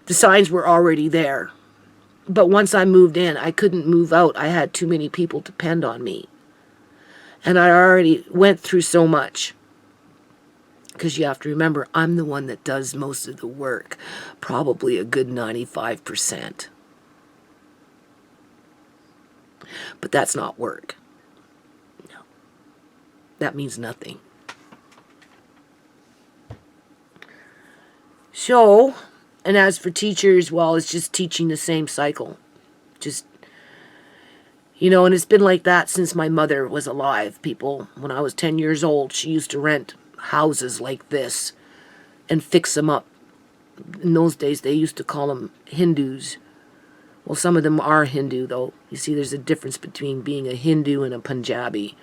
The signs were already there. But once I moved in, I couldn't move out. I had too many people depend on me. And I already went through so much. Because you have to remember, I'm the one that does most of the work. Probably a good 95%. But that's not work. No. That means nothing. So, and as for teachers, well, it's just teaching the same cycle. Just, and it's been like that since my mother was alive, people. When I was 10 years old, she used to rent houses like this and fix them up. In those days, they used to call them Hindus. Well, some of them are Hindu, though. You see, there's a difference between being a Hindu and a Punjabi.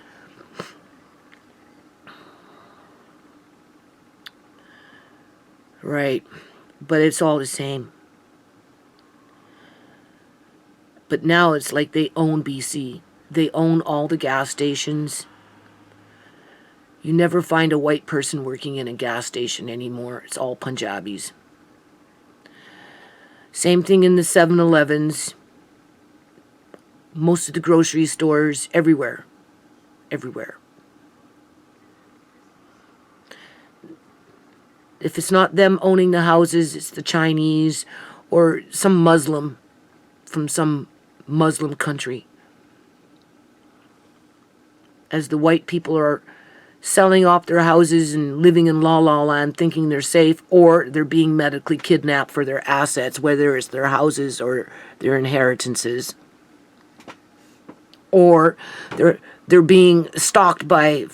Right. But it's all the same. But now it's like they own BC. They own all the gas stations. You never find a white person working in a gas station anymore. It's all Punjabis. Same thing in the 7-Elevens. Most of the grocery stores, everywhere. Everywhere. If it's not them owning the houses, it's the Chinese or some Muslim from some Muslim country. As the white people are selling off their houses and living in La La Land thinking they're safe, or they're being medically kidnapped for their assets, whether it's their houses or their inheritances. Or they're being stalked by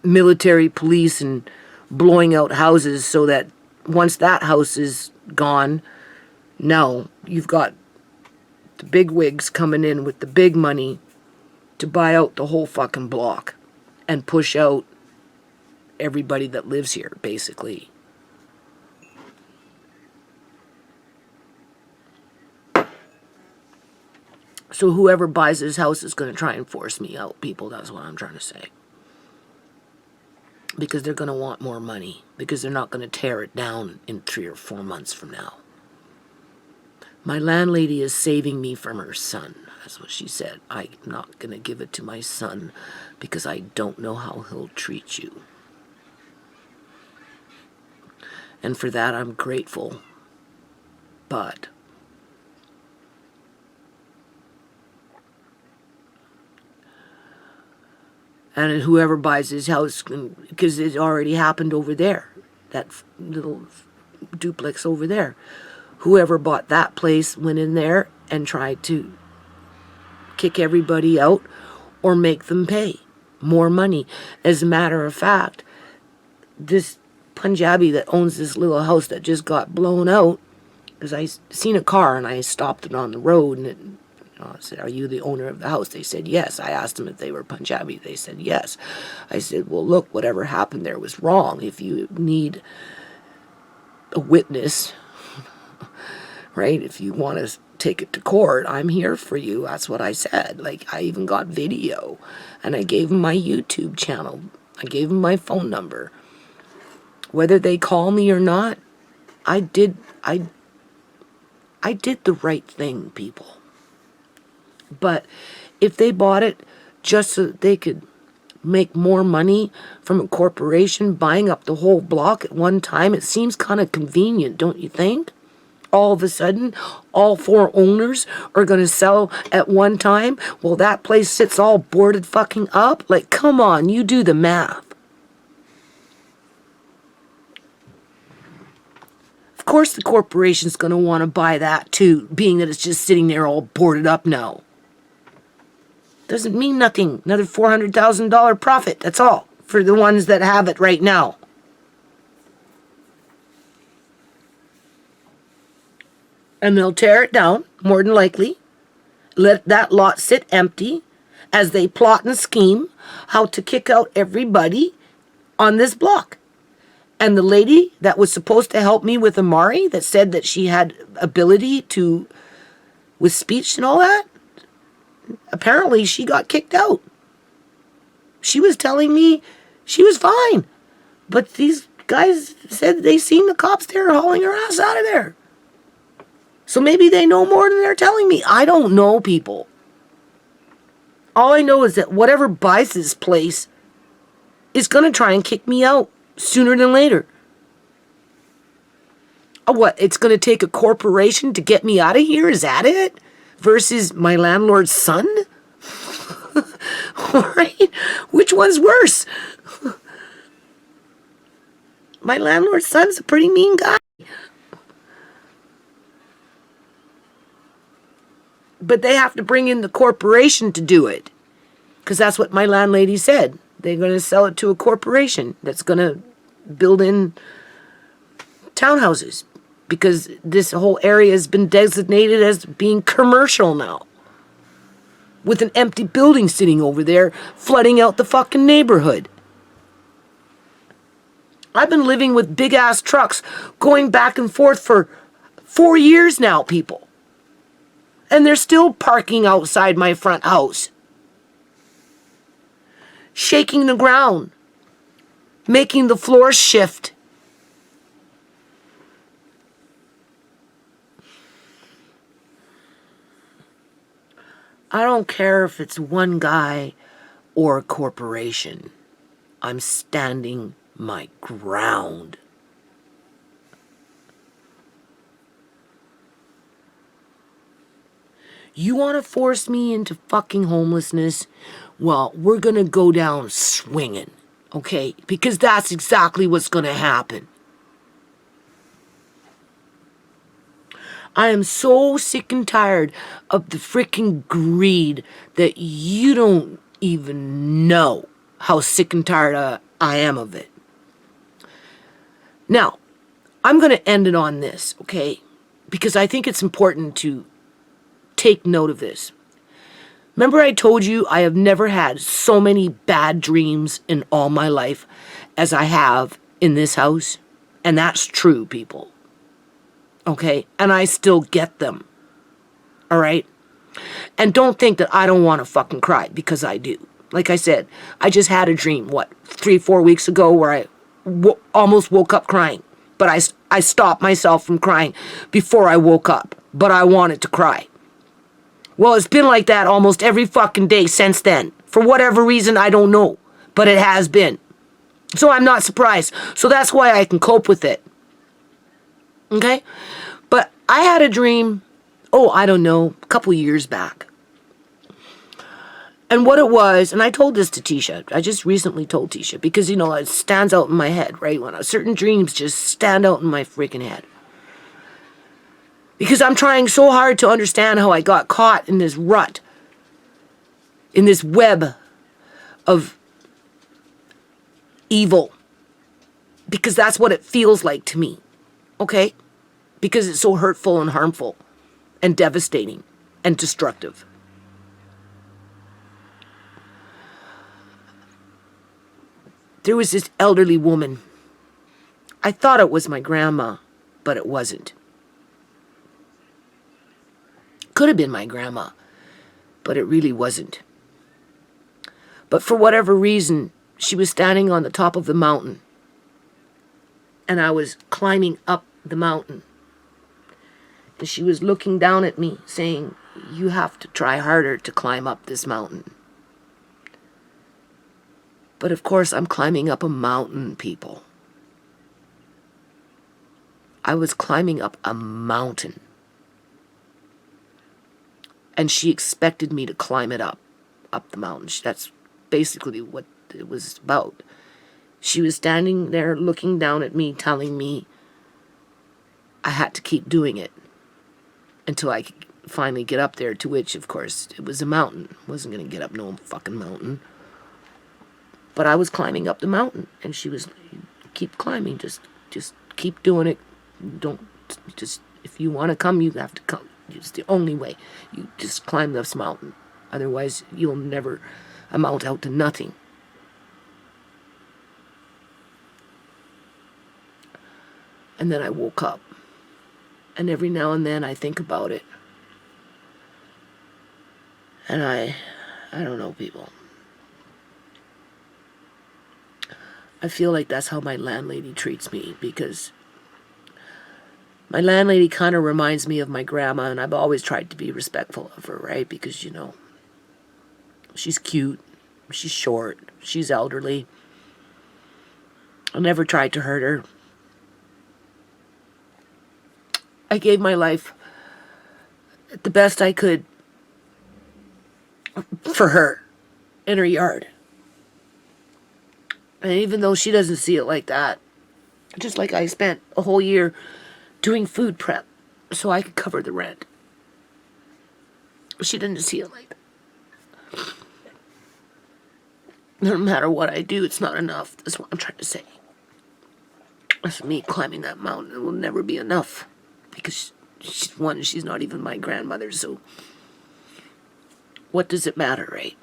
military police and blowing out houses so that once that house is gone, now you've got the big wigs coming in with the big money to buy out the whole fucking block and push out everybody that lives here, basically. So whoever buys this house is going to try and force me out, people. That's what I'm trying to say. Because they're going to want more money. Because they're not going to tear it down in 3 or 4 months from now. My landlady is saving me from her son. That's what she said. I'm not going to give it to my son because I don't know how he'll treat you. And for that, I'm grateful. But and whoever buys his house, because it already happened over there, that little duplex over there. Whoever bought that place went in there and tried to kick everybody out or make them pay more money. As a matter of fact, this Punjabi that owns this little house that just got blown out, because I seen a car and I stopped it on the road and I said, "Are you the owner of the house?" They said, "Yes." I asked them if they were Punjabi. They said, "Yes." I said, "Well, look, whatever happened there was wrong. If you need a witness, right, if you want to take it to court, I'm here for you." That's what I said. Like, I even got video. And I gave them my YouTube channel. I gave them my phone number. Whether they call me or not, I did the right thing, people. But if they bought it just so that they could make more money from a corporation buying up the whole block at one time, it seems kind of convenient, don't you think? All of a sudden, all 4 owners are going to sell at one time. Well, that place sits all boarded fucking up. Like, come on, you do the math. Of course the corporation's going to want to buy that too, being that it's just sitting there all boarded up now. Doesn't mean nothing. Another $400,000 profit, that's all, for the ones that have it right now. And they'll tear it down, more than likely. Let that lot sit empty as they plot and scheme how to kick out everybody on this block. And the lady that was supposed to help me with Amari, that said that she had ability to, with speech and all that, apparently she got kicked out. She was telling me she was fine. But these guys said they seen the cops there hauling her ass out of there. So maybe they know more than they're telling me. I don't know, people. All I know is that whatever buys this place is going to try and kick me out sooner than later. What, it's going to take a corporation to get me out of here? Is that it? Versus my landlord's son? All right? Which one's worse? My landlord's son's a pretty mean guy. But they have to bring in the corporation to do it. Because that's what my landlady said. They're going to sell it to a corporation that's going to build in townhouses, because this whole area has been designated as being commercial now. With an empty building sitting over there, flooding out the fucking neighborhood. I've been living with big ass trucks going back and forth for 4 years now, people. And they're still parking outside my front house. Shaking the ground. Making the floor shift. I don't care if it's one guy or a corporation. I'm standing my ground. You want to force me into fucking homelessness? Well, we're going to go down swinging, okay? Because that's exactly what's going to happen. I am so sick and tired of the freaking greed that you don't even know how sick and tired I am of it. Now, I'm going to end it on this, okay? Because I think it's important to take note of this. Remember I told you I have never had so many bad dreams in all my life as I have in this house? And that's true, people. Okay? And I still get them. All right? And don't think that I don't want to fucking cry, because I do. Like I said, I just had a dream, 3-4 weeks ago, where I almost woke up crying. But I stopped myself from crying before I woke up. But I wanted to cry. Well, it's been like that almost every fucking day since then. For whatever reason, I don't know. But it has been. So I'm not surprised. So that's why I can cope with it. Okay? But I had a dream, I don't know, a couple years back. And what it was, and I told this to Tisha. I just recently told Tisha. Because, it stands out in my head, right? When certain dreams just stand out in my freaking head. Because I'm trying so hard to understand how I got caught in this rut. In this web of evil. Because that's what it feels like to me. Okay? Because it's so hurtful and harmful. And devastating. And destructive. There was this elderly woman. I thought it was my grandma. But it wasn't. Could have been my grandma, but it really wasn't. But for whatever reason, she was standing on the top of the mountain, and I was climbing up the mountain. And she was looking down at me, saying, "You have to try harder to climb up this mountain." But of course, I'm climbing up a mountain, people. I was climbing up a mountain. And she expected me to climb it up the mountain. That's basically what it was about. She was standing there looking down at me, telling me I had to keep doing it until I could finally get up there, to which, of course, it was a mountain. I wasn't going to get up no fucking mountain. But I was climbing up the mountain, and she was, keep climbing, just keep doing it. If you want to come, you have to come. It's the only way. You just climb this mountain. Otherwise, you'll never amount out to nothing. And then I woke up. And every now and then I think about it. And I don't know, people. I feel like that's how my landlady treats me, because my landlady kind of reminds me of my grandma, and I've always tried to be respectful of her, right? Because, she's cute, she's short, she's elderly. I never tried to hurt her. I gave my life the best I could for her in her yard. And even though she doesn't see it like that, just like I spent a whole year doing food prep so I could cover the rent. She didn't see it like that. No matter what I do, it's not enough. That's what I'm trying to say. That's me climbing that mountain. It will never be enough. because she's not even my grandmother, so what does it matter, right?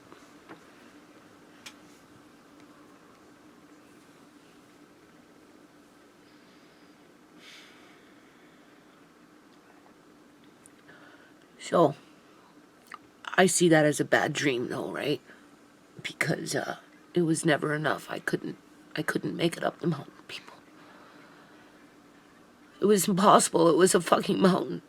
So, I see that as a bad dream though, right? Because it was never enough. I couldn't make it up the mountain, people. It was impossible. It was a fucking mountain.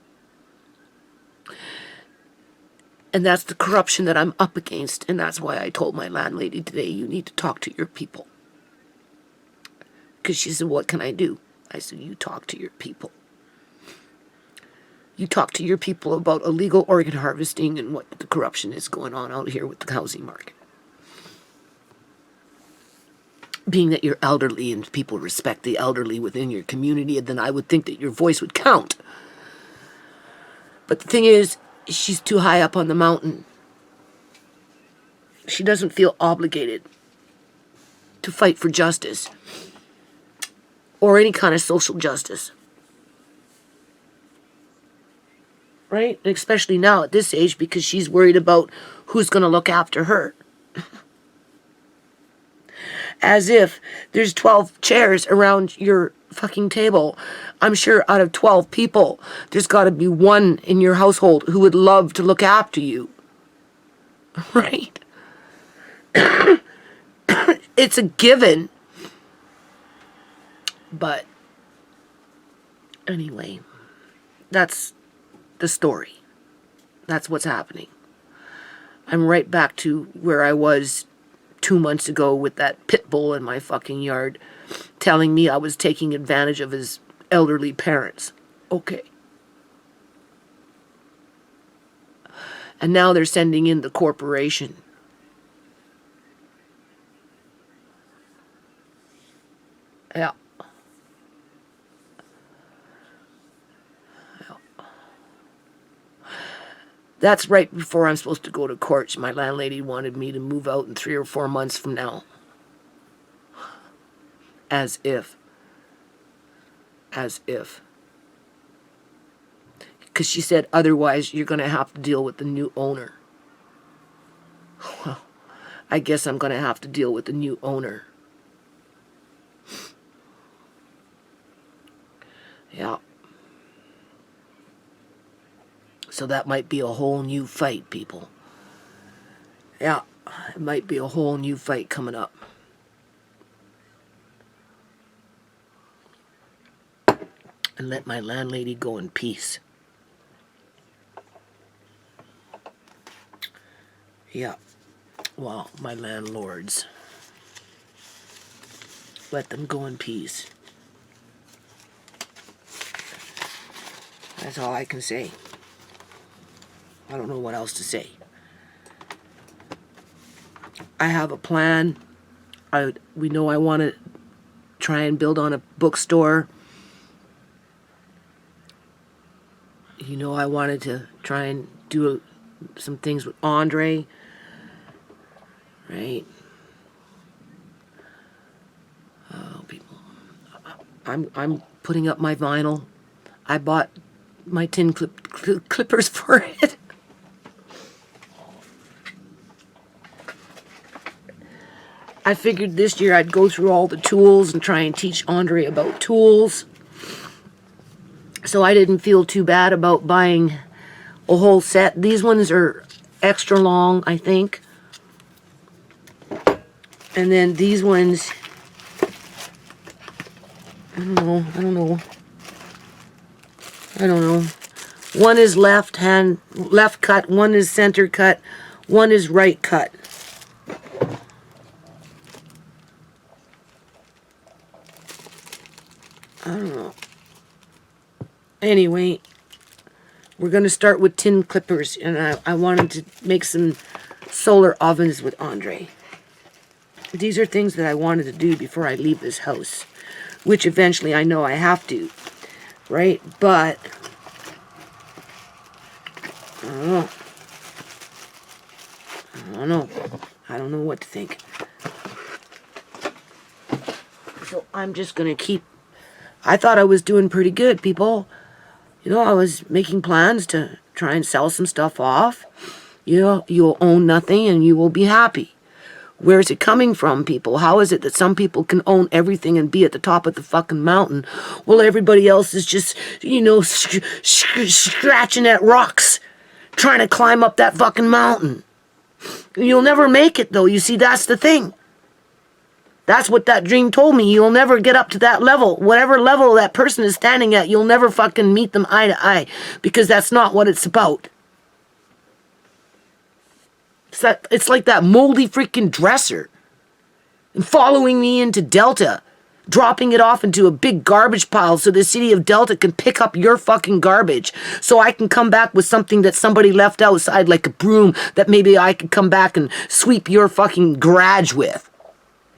And that's the corruption that I'm up against, and that's why I told my landlady today, you need to talk to your people. Because she said, what can I do? I said, you talk to your people. You talk to your people about illegal organ harvesting and what the corruption is going on out here with the housing market. Being that you're elderly and people respect the elderly within your community, then I would think that your voice would count. But the thing is, she's too high up on the mountain. She doesn't feel obligated to fight for justice or any kind of social justice. Right? And especially now at this age, because she's worried about who's going to look after her. As if there's 12 chairs around your fucking table. I'm sure out of 12 people, there's got to be one in your household who would love to look after you. Right? It's a given. But anyway, that's the story. That's what's happening. I'm right back to where I was 2 months ago with that pit bull in my fucking yard telling me I was taking advantage of his elderly parents. Okay. And now they're sending in the corporation. Yeah. That's right before I'm supposed to go to court. My landlady wanted me to move out in 3 or 4 months from now. As if. As if. Because she said, otherwise you're going to have to deal with the new owner. Well, I guess I'm going to have to deal with the new owner. Yeah. So that might be a whole new fight, people. Yeah, it might be a whole new fight coming up. And let my landlady go in peace. Yeah. Well, my landlords. Let them go in peace. That's all I can say. I don't know what else to say. I have a plan. We know I want to try and build on a bookstore. You know I wanted to try and do some things with Andre. Right? Oh, people. I'm putting up my vinyl. I bought my tin clippers for it. I figured this year I'd go through all the tools and try and teach Andre about tools. So I didn't feel too bad about buying a whole set. These ones are extra long, I think. And then these ones, I don't know. One is left cut, one is center cut, one is right cut. I don't know. Anyway, we're going to start with tin clippers, and I wanted to make some solar ovens with Andre. These are things that I wanted to do before I leave this house, which eventually I know I have to, right? But I don't know. I don't know what to think. So I'm just going to keep... I thought I was doing pretty good, people. I was making plans to try and sell some stuff off. You'll own nothing and you will be happy. Where's it coming from, people? How is it that some people can own everything and be at the top of the fucking mountain while everybody else is just, scratching at rocks, trying to climb up that fucking mountain? You'll never make it, though. You see, that's the thing. That's what that dream told me. You'll never get up to that level. Whatever level that person is standing at, you'll never fucking meet them eye to eye, because that's not what it's about. It's like that moldy freaking dresser and following me into Delta, dropping it off into a big garbage pile so the city of Delta can pick up your fucking garbage, so I can come back with something that somebody left outside, like a broom that maybe I could come back and sweep your fucking garage with.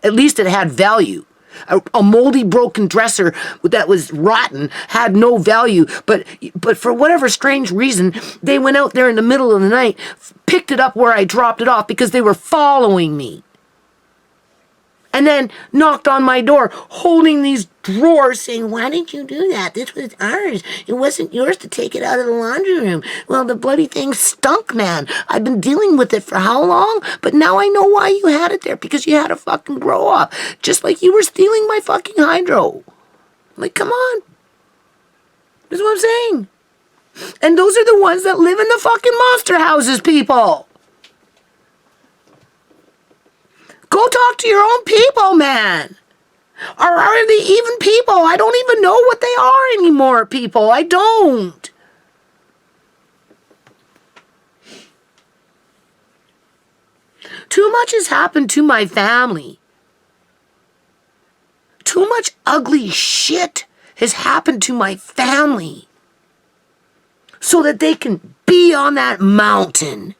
At least it had value. A moldy, broken dresser that was rotten had no value, but for whatever strange reason, they went out there in the middle of the night, picked it up where I dropped it off because they were following me. And then knocked on my door, holding these drawers, saying, "Why did you do that? This was ours. It wasn't yours to take it out of the laundry room." Well, the bloody thing stunk, man. I've been dealing with it for how long? But now I know why you had it there, because you had a fucking grow up. Just like you were stealing my fucking hydro. Like, come on. That's what I'm saying. And those are the ones that live in the fucking monster houses, people. Go talk to your own people, man. Or are they even people? I don't even know what they are anymore, people. I don't. Too much has happened to my family. Too much ugly shit has happened to my family so that they can be on that mountain